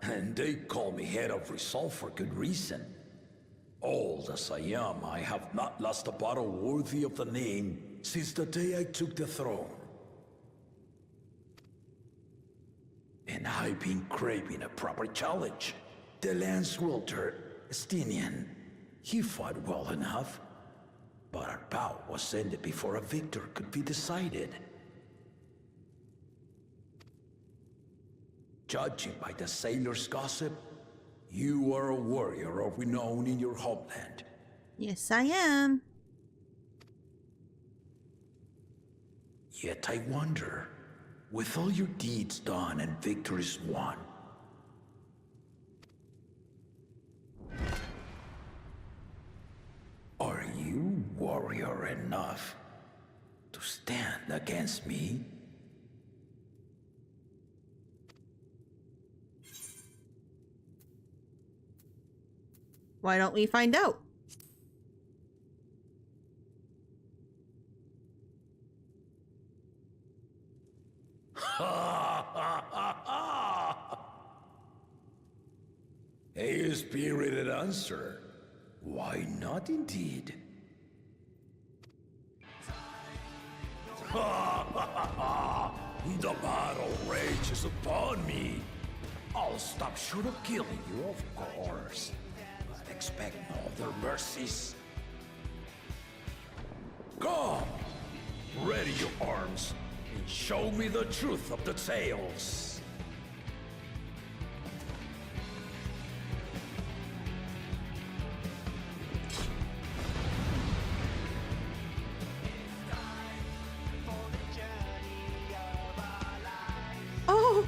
And they call me head of resolve for good reason. Old as I am, I have not lost a battle worthy of the name since the day I took the throne. And I've been craving a proper challenge. The lance wielder, Estinian, he fought well enough, but our bout was ended before a victor could be decided. Judging by the sailors' gossip, you are a warrior of renown in your homeland.
Yes, I am.
Yet I wonder, with all your deeds done and victories won, are you warrior enough to stand against me?
Why don't we find out?
A spirited answer. Why not indeed? The battle rages upon me. I'll stop short of killing you, of course. But expect no other mercies. Come! Ready your arms, and show me the truth of the tales.
Oh!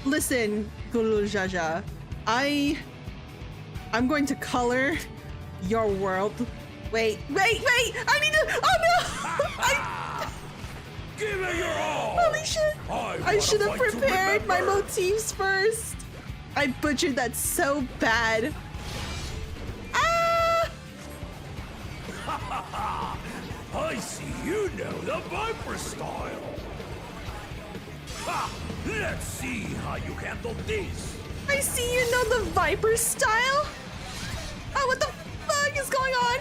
Listen, Gulu Jaja, I'm going to color your world. Wait! I need to. Oh no!
Give it your all!
Holy shit! I should have prepared my motifs first. I butchered that so bad. Ah!
I see you know the Viper style. Ha! Let's see how you handle this.
I see you know the Viper style. Oh, what the fuck is going on?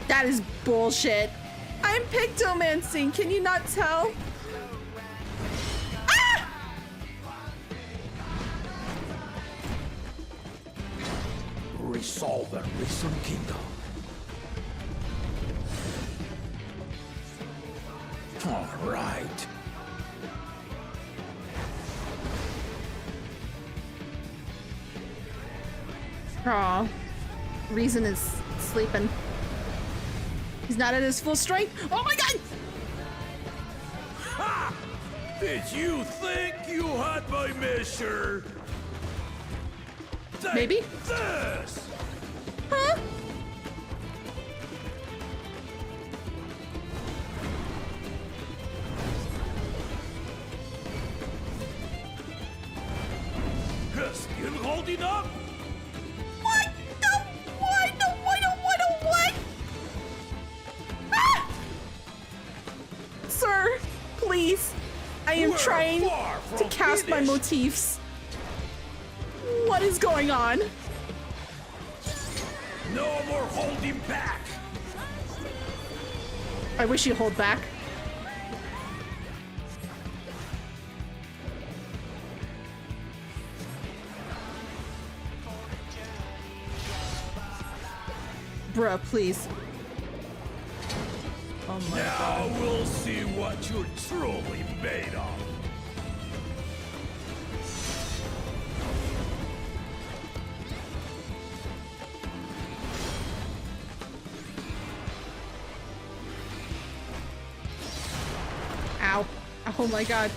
That is bullshit. I'm pictomancing. Can you not tell? Ah!
Resolve and reason kingdom. All right.
Aw. Reason is sleeping. He's not at his full strength. Oh my god!
Ha! Did you think you had my measure? Take
Maybe?
this!
Huh?
Still holding up?
What the? What? Ah! Sir, please. I am
We're
trying
far
to
from
cast my
finished.
motifs. What is going on?
No more holding back.
I wish you'd hold back. Bruh, please. Oh my god.
Now we'll see what you're truly made of.
Ow. Oh my god.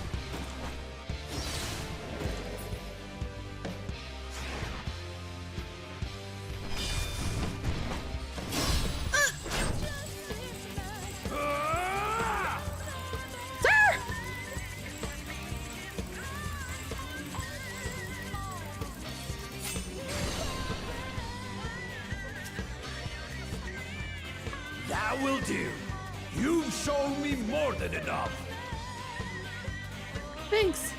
Ah!
Sir!
That will do. You've shown me more than enough.
Thanks.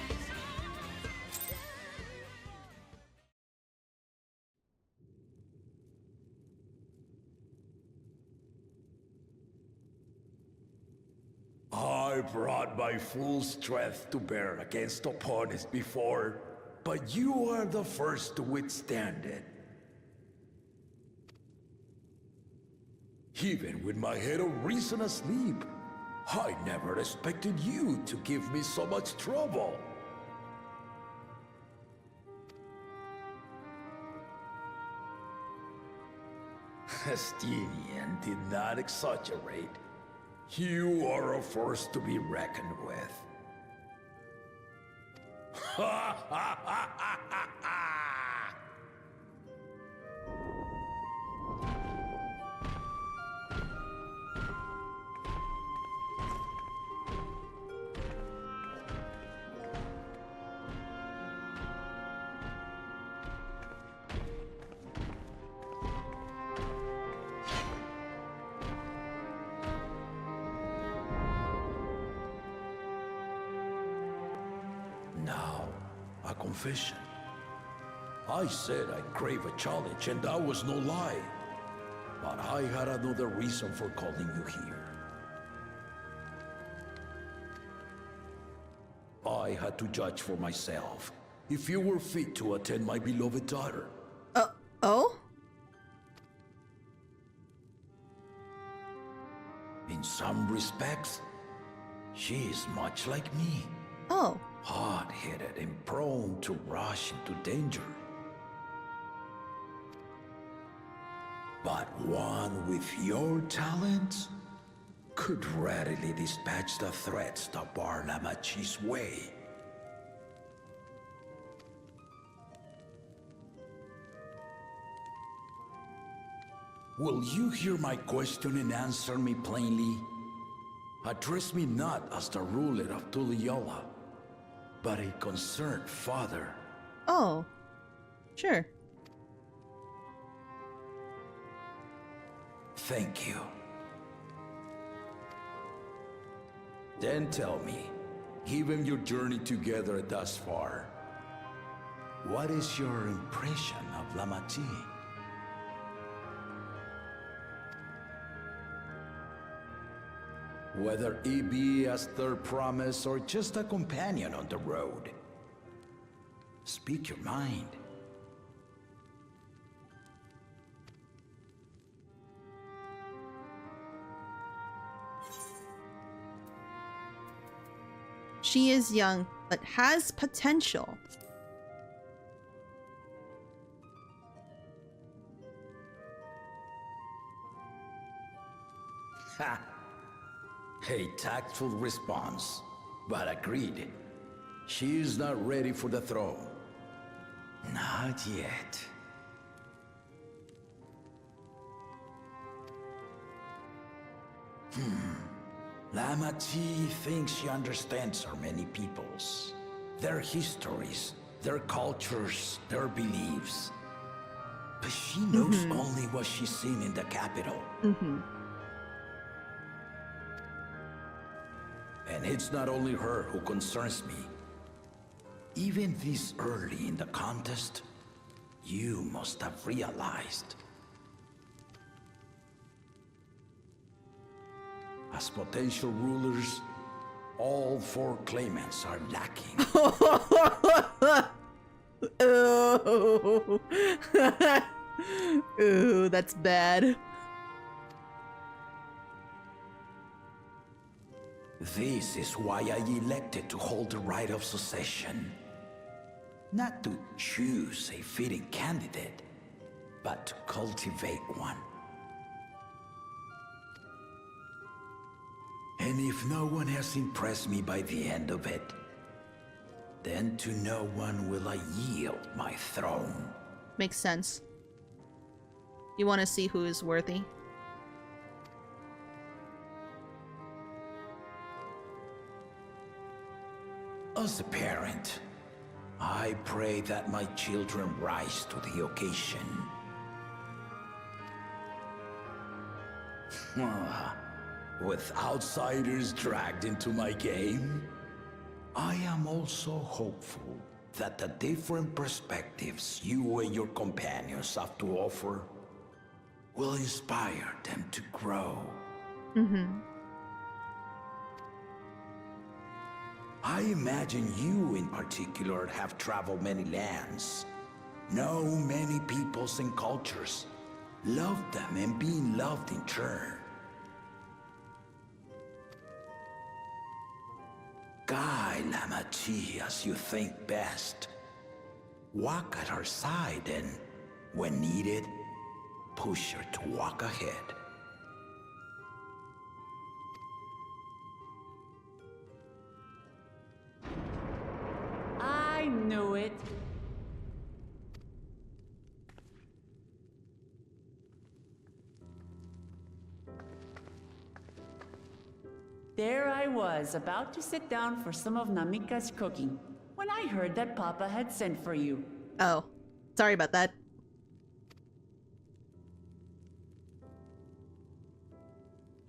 I I brought my full strength to bear against opponents before, but you are the first to withstand it. Even with my head of reason asleep, I never expected you to give me so much trouble. Estinian did not exaggerate. You are a force to be reckoned with. Ha ha ha ha ha ha! Now, a confession. I said I crave a challenge, and that was no lie. But I had another reason for calling you here. I had to judge for myself if you were fit to attend my beloved daughter.
Oh?
In some respects, she is much like me.
Oh.
Hard-headed and prone to rush into danger. But one with your talents could readily dispatch the threats that bar Lamat's way. Will you hear my question and answer me plainly? Address me not as the ruler of Tuliyola, but a concerned father.
Oh. Sure.
Thank you. Then tell me, given your journey together thus far, what is your impression of Lamati? Whether he be as third promise or just a companion on the road. Speak your mind.
She is young, but has potential.
Ha! A tactful response, but agreed. She is not ready for the throne. Not yet. Lamati thinks she understands our many peoples. Their histories, their cultures, their beliefs. But she knows only what she's seen in the capital. And it's not only her who concerns me. Even this early in the contest, you must have realized. As potential rulers, all four claimants are lacking.
Ooh. Ooh, that's bad.
This is why I elected to hold the right of succession. Not to choose a fitting candidate, but to cultivate one. And if no one has impressed me by the end of it, then to no one will I yield my throne.
Makes sense. You want to see who is worthy?
As a parent, I pray that my children rise to the occasion. With outsiders dragged into my game, I am also hopeful that the different perspectives you and your companions have to offer will inspire them to grow. I imagine you in particular have traveled many lands, know many peoples and cultures, loved them and being loved in turn. Guide Lamat as you think best. Walk at her side and, when needed, push her to walk ahead.
I knew it. There I was, about to sit down for some of Namika's cooking, when I heard that Papa had sent for you.
Oh, sorry about that.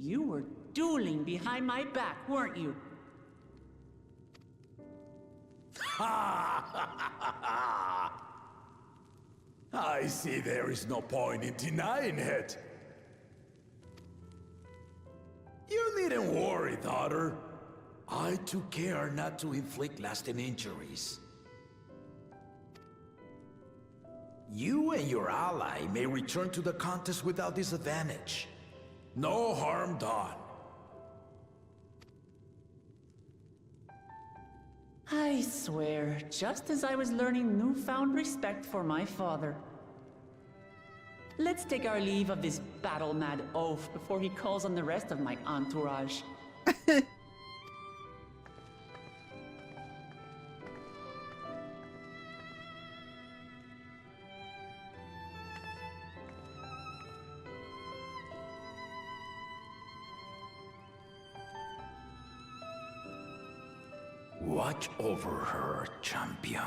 You were dueling behind my back, weren't you?
I see there is no point in denying it. You needn't worry, daughter. I took care not to inflict lasting injuries. You and your ally may return to the contest without disadvantage. No harm done.
I swear, just as I was learning newfound respect for my father. Let's take our leave of this battle-mad oaf before he calls on the rest of my entourage.
Watch over her, champion.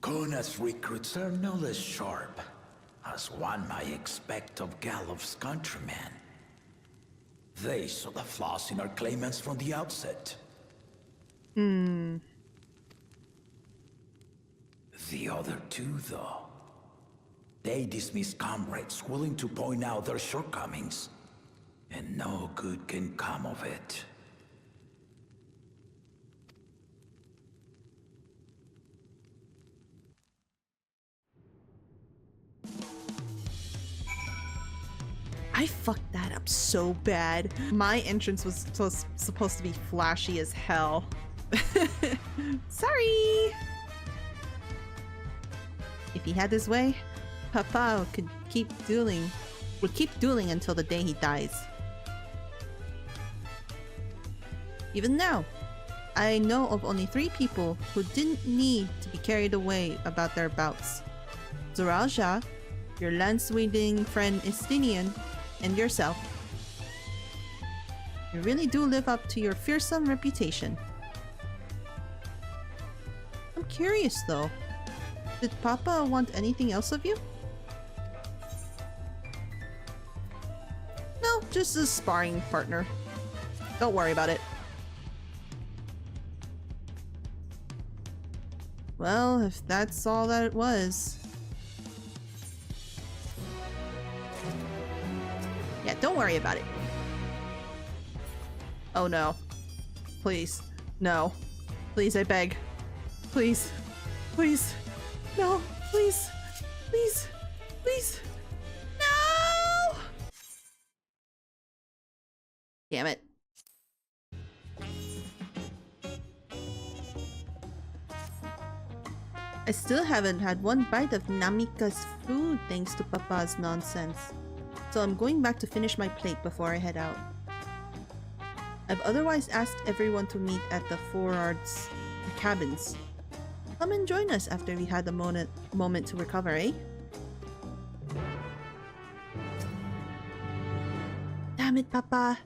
Koana's recruits are no less sharp, as one might expect of Galof's countrymen. They saw the flaws in our claimants from the outset. The other two, though, they dismiss comrades willing to point out their shortcomings, and no good can come of it.
I fucked that up so bad. My entrance was supposed to be flashy as hell. Sorry! If he had his way, Papa would keep dueling until the day he dies. Even now, I know of only 3 people who didn't need to be carried away about their bouts. Zoraal Ja, your lance-wielding friend Estinian, and yourself. You really do live up to your fearsome reputation. I'm curious though. Did Papa want anything else of you? No, just a sparring partner. Don't worry about it. Well, if that's all that it was. Yeah, don't worry about it. Oh no. Please. No. Please, I beg. Please. Please. No, please. Please. Please. No! Damn it. I still haven't had one bite of Namika's food thanks to Papa's nonsense. So I'm going back to finish my plate before I head out. I've otherwise asked everyone to meet at the Forards cabins. Come and join us after we had a moment to recover, eh? Damn it, Papa!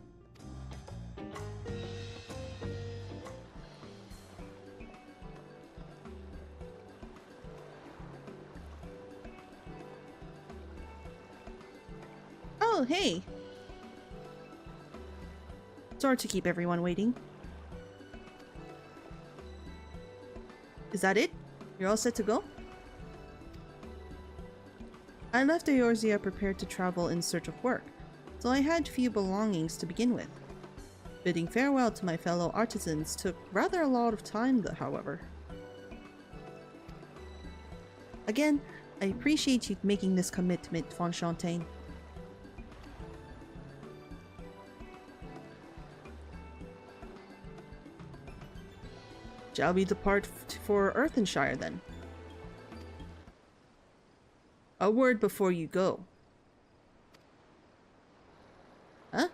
Oh, hey! Sorry to keep everyone waiting. Is that it? You're all set to go? I left Eorzea prepared to travel in search of work, so I had few belongings to begin with. Bidding farewell to my fellow artisans took rather a lot of time, however. Again, I appreciate you making this commitment, Fonjeantaine. Shall we depart for Earthenshire then? A word before you go. Huh?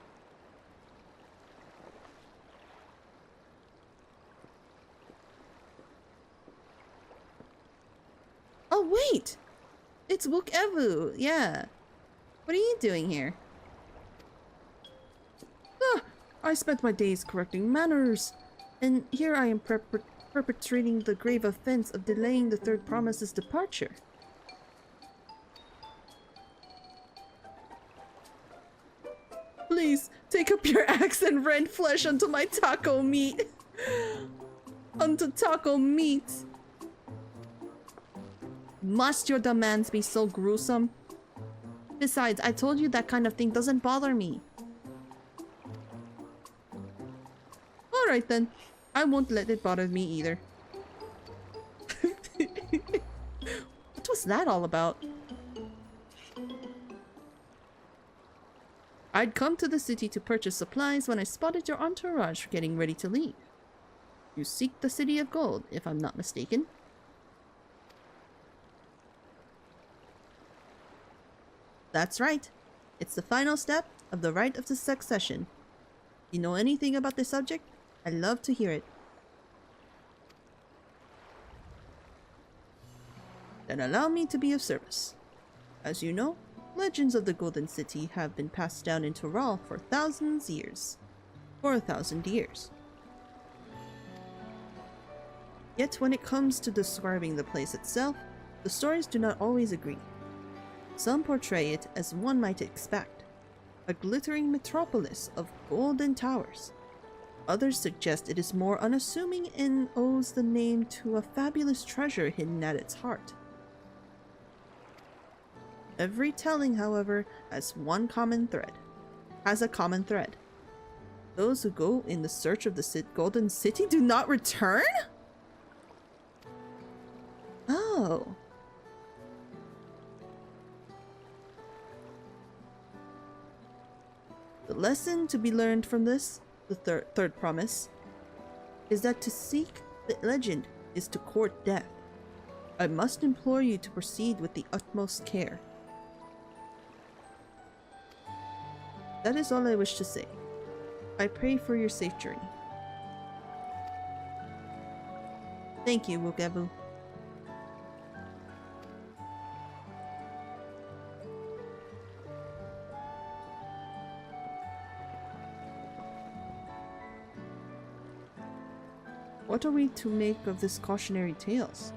Oh wait! It's Wuk Lamat, yeah. What are you doing here? Ah, I spent my days correcting manners, and here I am perpetrating the grave offense of delaying the third promise's departure. Please, take up your axe and rend flesh onto my taco meat. Onto taco meat. Must your demands be so gruesome? Besides, I told you that kind of thing doesn't bother me. Alright then, I won't let it bother me either. What was that all about? I'd come to the city to purchase supplies when I spotted your entourage getting ready to leave. You seek the City of Gold, if I'm not mistaken. That's right. It's the final step of the rite of the succession. You know anything about the subject? I'd love to hear it. Then allow me to be of service. As you know, legends of the Golden City have been passed down in Zoraal for 1,000 years. 4,000 years. Yet when it comes to describing the place itself, the stories do not always agree. Some portray it as one might expect, a glittering metropolis of golden towers. Others suggest it is more unassuming and owes the name to a fabulous treasure hidden at its heart. Every telling, however, has a common thread. Those who go in the search of the Golden City do not return? Oh. The lesson to be learned from this, the third promise, is that to seek the legend is to court death. I must implore you to proceed with the utmost care. That is all I wish to say. I pray for your safe journey. Thank you, Wuk Lamat. What are we to make of this cautionary tales?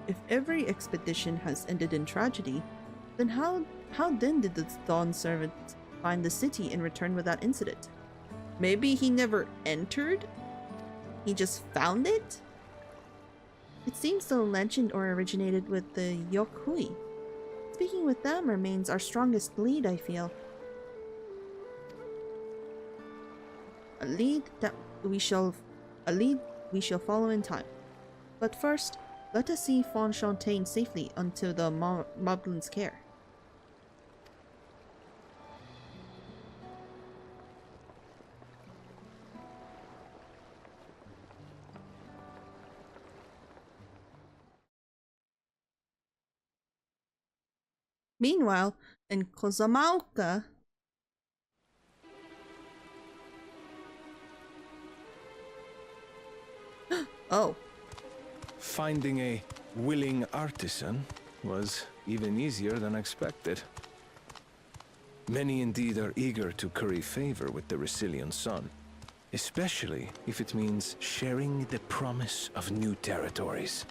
If every expedition has ended in tragedy, then how then did the Dawnservant find the city and return without incident? Maybe he never entered? He just found it? It seems the legend originated with the Ysayeau. Speaking with them remains our strongest lead, I feel. A lead we shall follow in time. But first, let us see Fonjeantaine safely unto the Moblin's care. Meanwhile, in Kozamauka, oh.
Finding a willing artisan was even easier than expected. Many indeed are eager to curry favor with the Resilient Sun, especially if it means sharing the promise of new territories.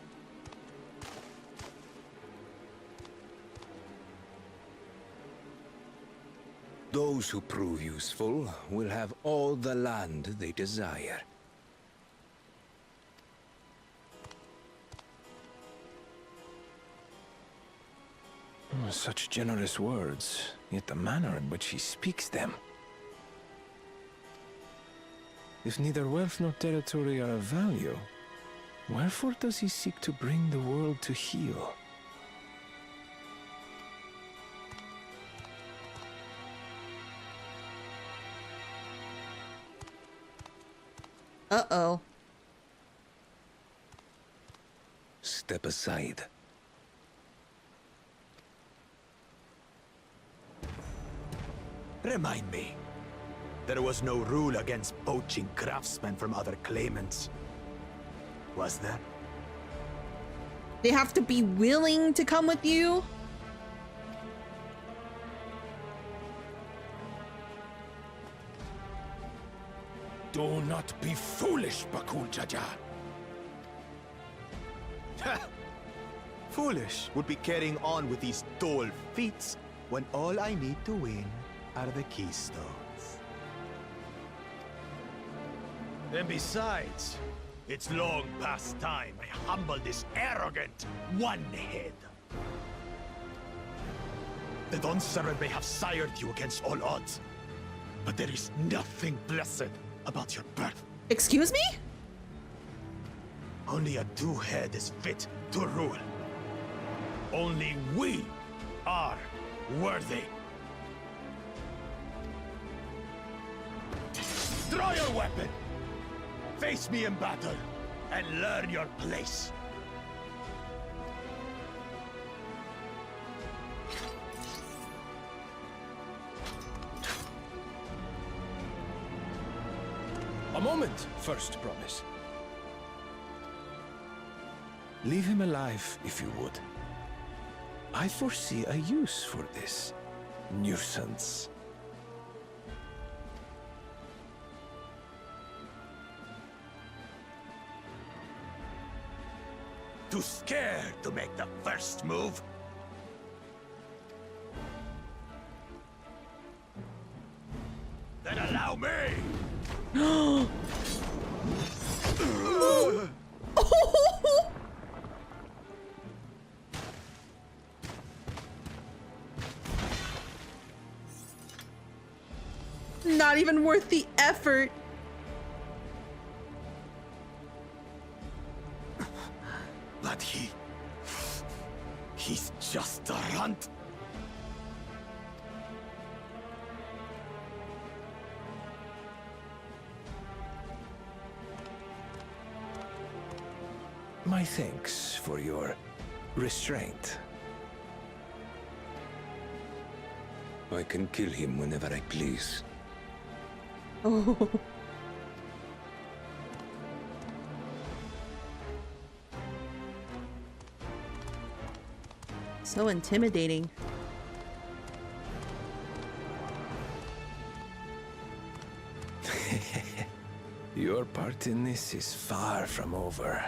Those who prove useful will have all the land they desire.
Oh, such generous words, yet the manner in which he speaks them. If neither wealth nor territory are of value, wherefore does he seek to bring the world to heel?
Uh-oh.
Step aside.
Remind me. There was no rule against poaching craftsmen from other claimants. Was there?
They have to be willing to come with you?
Do not be foolish, Bakuljaja.
Foolish would be carrying on with these dull feats when all I need to win are the keystones. And besides, it's long past time I humble this arrogant one-head. The Dawnservant may have sired you against all odds, but there is nothing blessed about your birth.
Excuse me?
Only a two-head is fit to rule. Only we are worthy. Draw your weapon! Face me in battle, and learn your place.
A moment, first promise. Leave him alive, if you would. I foresee a use for this nuisance.
Too scared to make the first move? Then allow me!
Not even worth the effort.
But he's just a runt.
My thanks for your restraint. I can kill him whenever I please.
Oh. So intimidating.
Your part in this is far from over.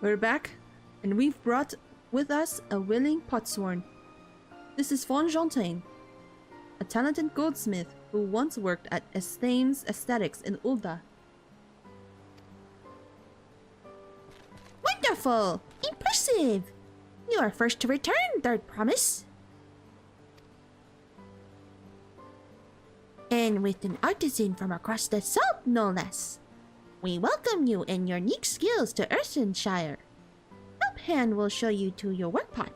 We're back, and we've brought with us a willing potsworn. This is Fonjeantaine, a talented goldsmith who once worked at Estame's Aesthetics in Ulda.
Wonderful! Impressive! You are first to return, third promise. And with an artisan from across the salt, no less. We welcome you and your unique skills to Earthenshire. Help Hand will show you to your work pot.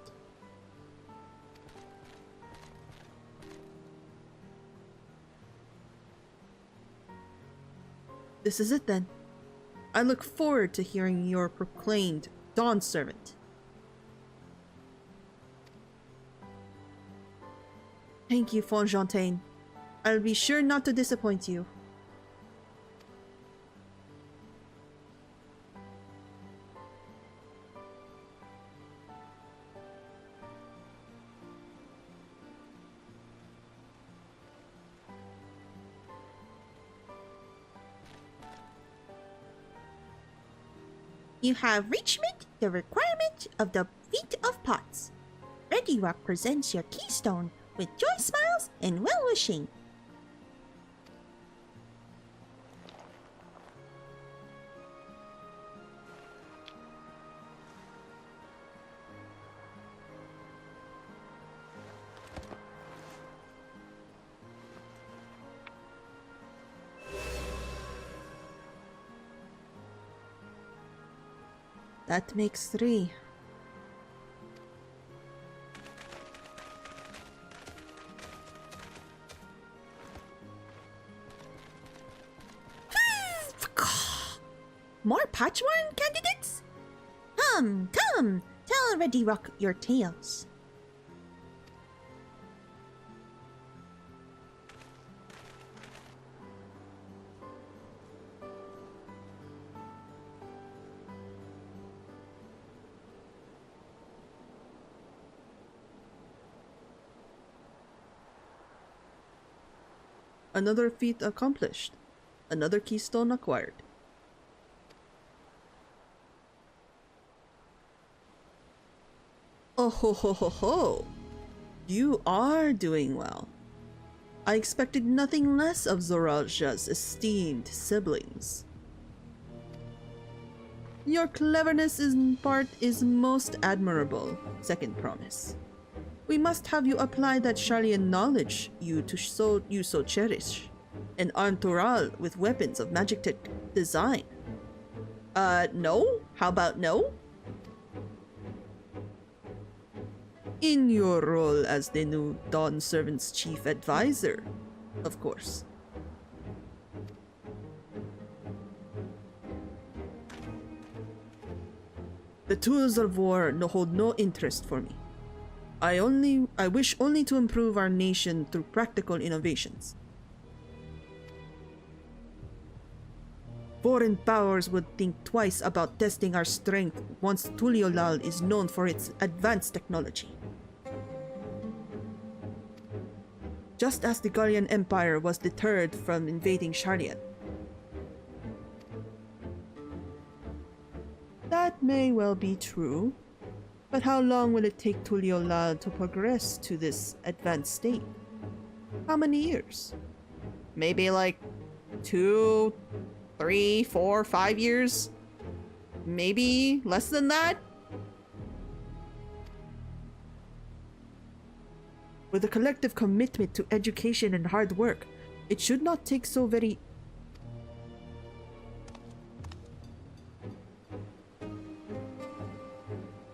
This is it then. I look forward to hearing your proclaimed Dawnservant. Thank you, Fonjeantaine. I'll be sure not to disappoint you.
You have reached the requirement of the feat of pots. Ready Rock presents your keystone with joy smiles and well-wishing.
That makes 3.
More potsworn candidates? Come, tell Ready Rock your tales.
Another feat accomplished. Another keystone acquired. Oh ho ho ho ho! You are doing well. I expected nothing less of Zoraal Ja's esteemed siblings. Your cleverness in part is most admirable, second promise. We must have you apply that Sharlayan knowledge you so cherish, and arm Toral with weapons of magic design. No? How about no? In your role as the new Dawnservant's chief advisor, of course. The tools of war hold no interest for me. I wish only to improve our nation through practical innovations. Foreign powers would think twice about testing our strength once Tuliolal is known for its advanced technology. Just as the Gallian Empire was deterred from invading Sharlayan. That may well be true. But how long will it take Tuliolal to progress to this advanced state? How many years? Maybe like 2, 3, 4, 5 years? Maybe less than that? With a collective commitment to education and hard work, it should not take so very...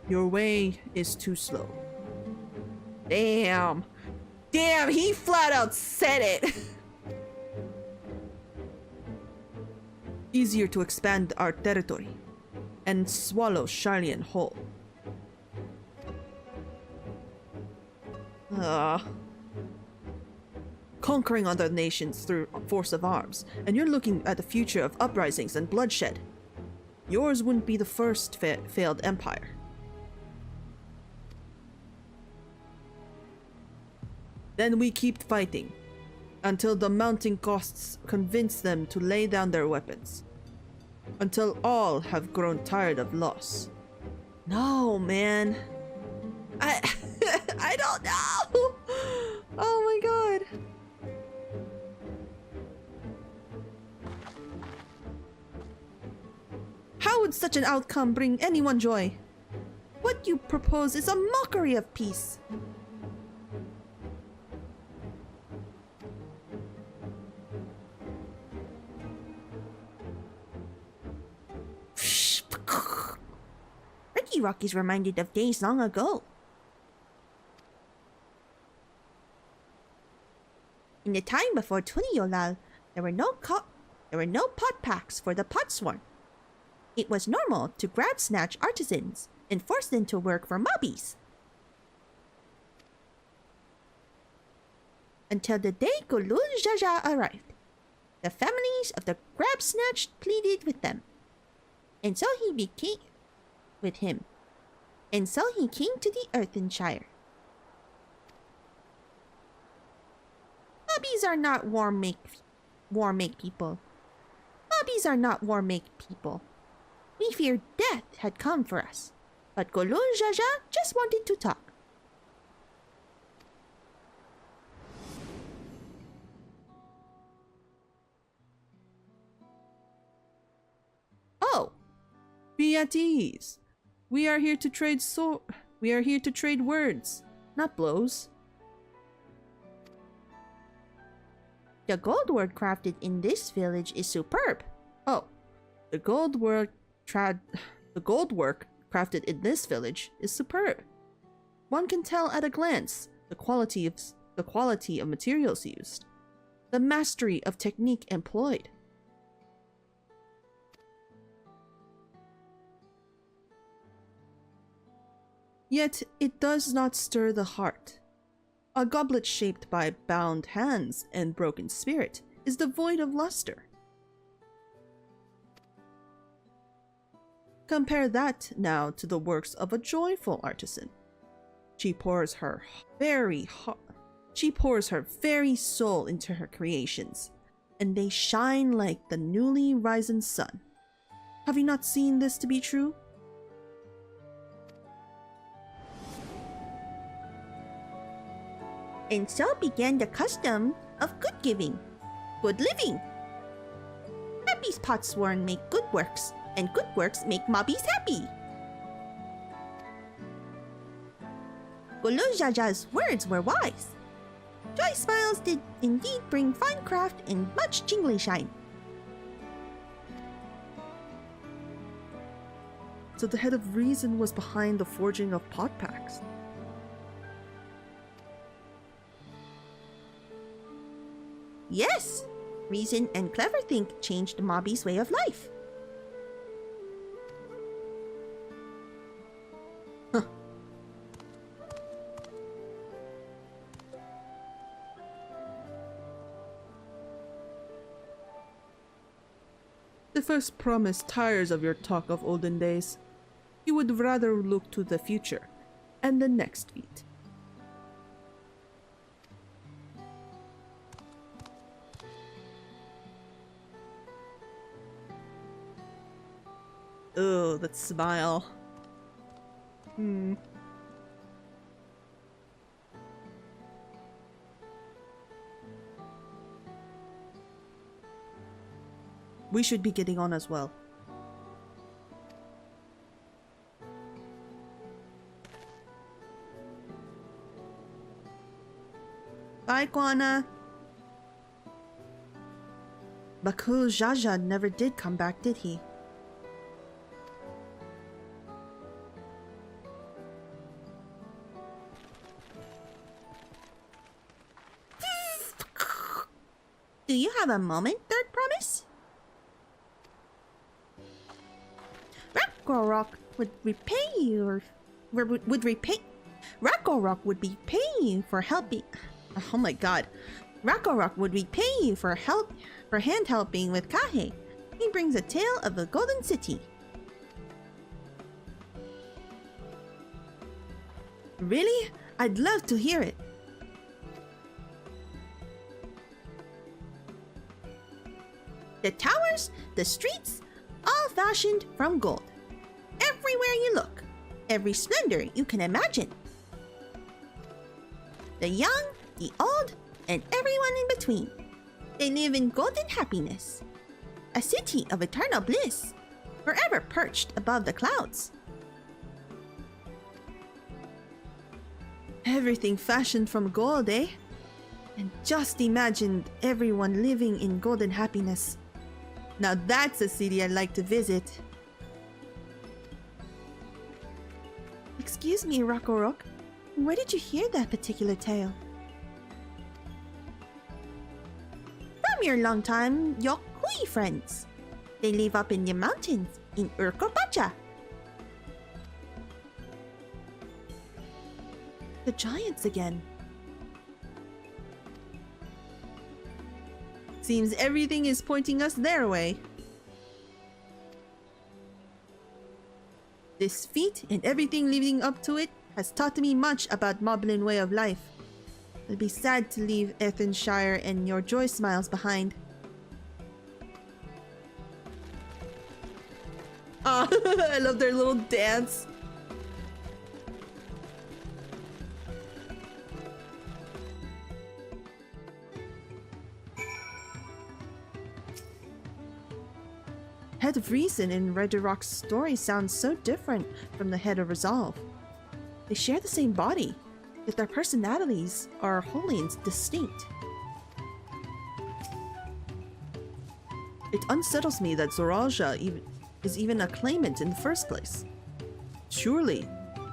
Your way is too slow. Damn, he flat out said it! Easier to expand our territory and swallow Sharlayan whole. Conquering other nations through force of arms, and you're looking at the future of uprisings and bloodshed. Yours wouldn't be the first failed empire. Then we keep fighting, until the mounting costs convince them to lay down their weapons. Until all have grown tired of loss. No, man. I don't know! Oh my god. How would such an outcome bring anyone joy? What you propose is a mockery of peace.
Ricky Rocky's reminded of days long ago. In the time before Tuliolal, there were no pot packs for the potsworn. It was normal to grab snatch artisans and force them to work for mobbies. Until the day Zoraal Ja arrived. The families of the grab snatch pleaded with them. And so he came to the Earthenshire. Mobbies are not war-make people. Mobbies are not war-make people. We feared death had come for us, but Zoraal Ja just wanted to talk.
Oh, be at ease. We are here to trade words, not blows.
The gold work crafted in this village is superb.
Oh, the gold work crafted in this village is superb. One can tell at a glance the quality of materials used, the mastery of technique employed. Yet it does not stir the heart. A goblet shaped by bound hands and broken spirit is devoid of luster. Compare that now to the works of a joyful artisan. She pours her very soul into her creations, and they shine like the newly risen sun. Have you not seen this to be true?
And so began the custom of good giving, good living. Happy's potsworn make good works, and good works make mobbies happy. Zoraal Ja's words were wise. Joy smiles did indeed bring fine craft and much jingly shine.
So the head of reason was behind the forging of pot packs.
Yes, reason and clever think changed Mobby's way of life.
The first promise tires of your talk of olden days. You would rather look to the future and the next feat. Oh, that smile. We should be getting on as well.
Bye, Koana.
But Zoraal Ja never did come back, did he?
Do you have a moment, Third Promise? Ragnarok would repay you, Ragnarok would be paying you for helping.
Oh my god.
Ragnarok would repay you for hand helping with Kahe. He brings a tale of the Golden City.
Really? I'd love to hear it.
The towers, the streets, all fashioned from gold. Everywhere you look, every splendor you can imagine. The young, the old, and everyone in between. They live in golden happiness. A city of eternal bliss, forever perched above the clouds.
Everything fashioned from gold, eh? And just imagined everyone living in golden happiness. Now that's a city I'd like to visit.
Excuse me, Ragnarok. Where did you hear that particular tale? From your longtime Yokhui friends. They live up in the mountains in Urkopacha.
The giants again. Seems everything is pointing us their way. This feat and everything leading up to it has taught me much about Moblin way of life. It'll be sad to leave Earthenshire and your joy smiles behind. I love their little dance. Head of Reason in Red Rock's story sounds so different from the head of Resolve. They share the same body, yet their personalities are wholly distinct. It unsettles me that Zoraal Ja is even a claimant in the first place. Surely,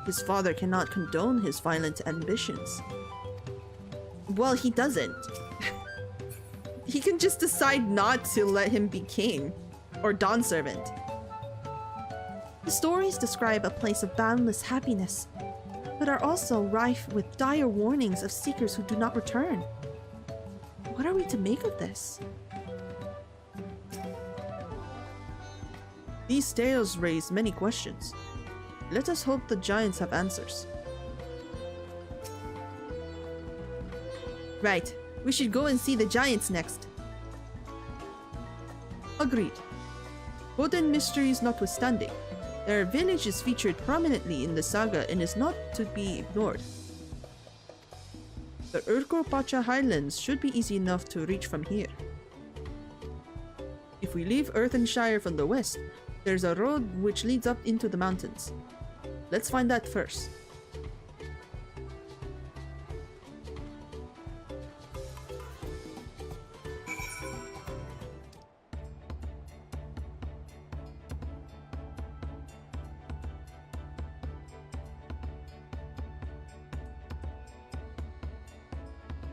his father cannot condone his violent ambitions. Well, he doesn't. He can just decide not to let him be king, or Dawnservant. The stories describe a place of boundless happiness, but are also rife with dire warnings of seekers who do not return. What are we to make of this? These tales raise many questions. Let us hope the giants have answers. Right, we should go and see the giants next. Agreed. Hidden mysteries notwithstanding, their village is featured prominently in the saga and is not to be ignored. The Urko-Pacha highlands should be easy enough to reach from here. If we leave Earthenshire from the west, there's a road which leads up into the mountains. Let's find that first.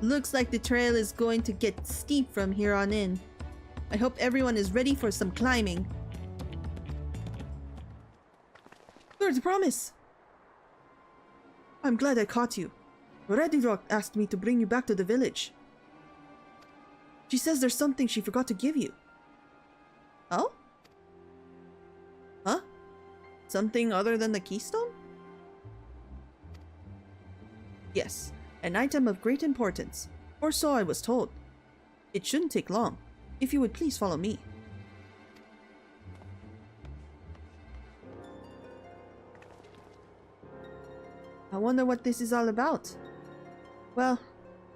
Looks like the trail is going to get steep from here on in. I hope everyone is ready for some climbing. Lord's promise! I'm glad I caught you. Red Rock asked me to bring you back to the village. She says there's something she forgot to give you. Oh? Huh? Something other than the keystone? Yes, an item of great importance, or so I was told. It shouldn't take long, if you would please follow me. I wonder what this is all about. Well,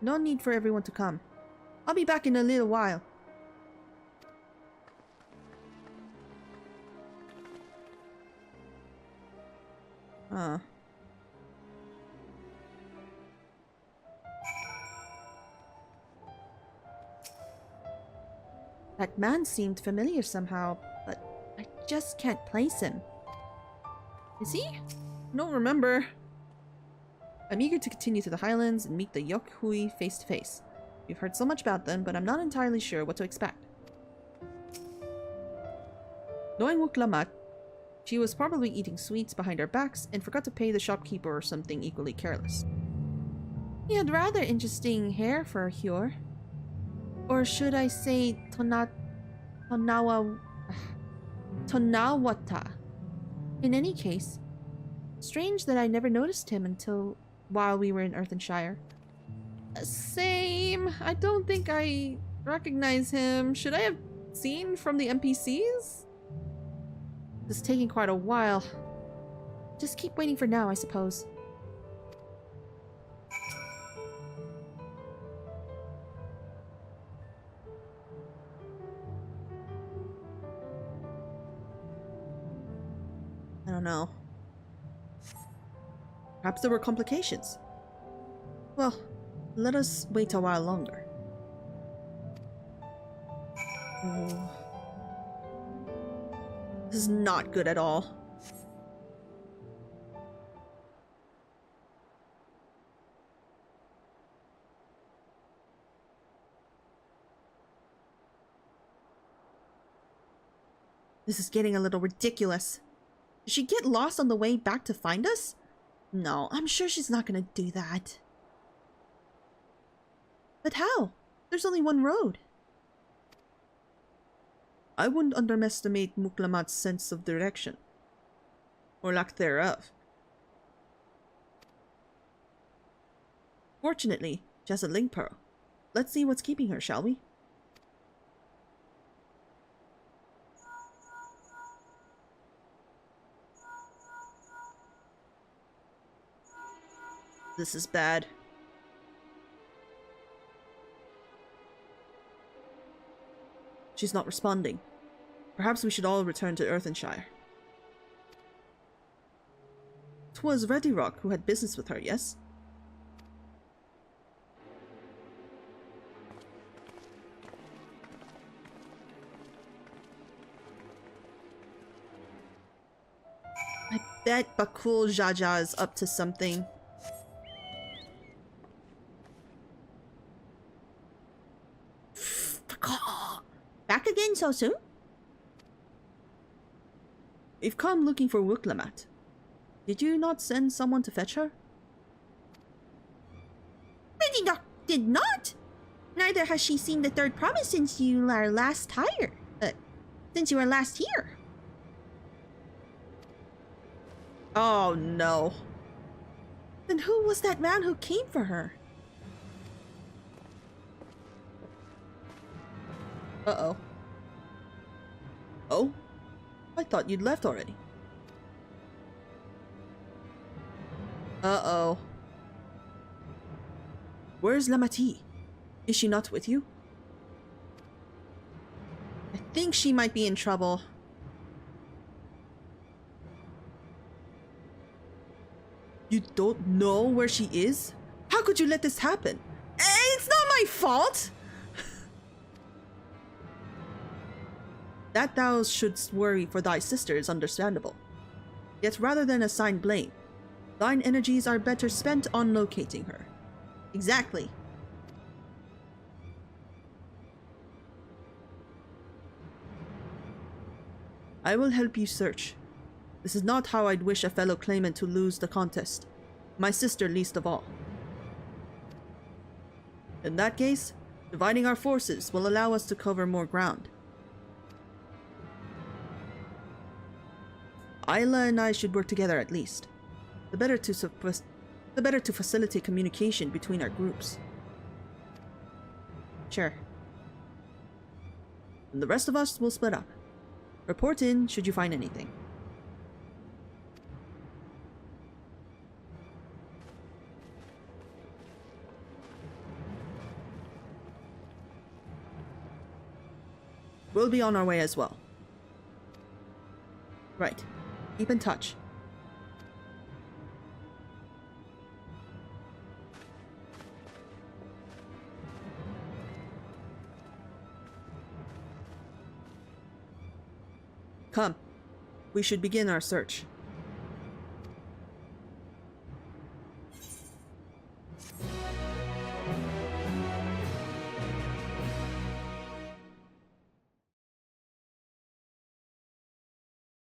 no need for everyone to come. I'll be back in a little while. Huh. That man seemed familiar somehow, but I just can't place him. Is he? I don't remember. I'm eager to continue to the highlands and meet the Yok Hui face to face. We've heard so much about them, but I'm not entirely sure what to expect. Knowing Wuk Lamat, she was probably eating sweets behind our backs and forgot to pay the shopkeeper or something equally careless. He had rather interesting hair for a Hyur. Or should I say Tonawata? In any case, strange that I never noticed him until while we were in Earthenshire. Same. I don't think I recognize him. Should I have seen from the NPCs? This is taking quite a while. Just keep waiting for now, I suppose. I don't know. Perhaps there were complications. Well, let us wait a while longer. Oh. This is not good at all. This is getting a little ridiculous. Did she get lost on the way back to find us? No, I'm sure she's not gonna do that. But how? There's only one road. I wouldn't underestimate Wuk Lamat's sense of direction. Or lack thereof. Fortunately, she has a link pearl. Let's see what's keeping her, shall we? This is bad. She's not responding. Perhaps we should all return to Earthenshire. 'Twas Reddy Rock who had business with her, yes? I bet Bakul Jaja is up to something.
Back again so soon?
We've come looking for Wuk Lamat. Did you not send someone to fetch her?
Did not. Neither has she seen the third promise since you were last here. Since you were last here.
Oh no. Then who was that man who came for her? Uh-oh. Oh? I thought you'd left already. Uh-oh. Where's Lamati? Is she not with you? I think she might be in trouble. You don't know where she is? How could you let this happen? It's not my fault! That thou shouldst worry for thy sister is understandable. Yet rather than assign blame, thine energies are better spent on locating her.
Exactly.
I will help you search. This is not how I'd wish a fellow claimant to lose the contest. My sister least of all. In that case, dividing our forces will allow us to cover more ground. Isla and I should work together at least. The better to facilitate communication between our groups.
Sure.
And the rest of us will split up. Report in should you find anything. We'll be on our way as well. Right. Keep in touch. Come. We should begin our search.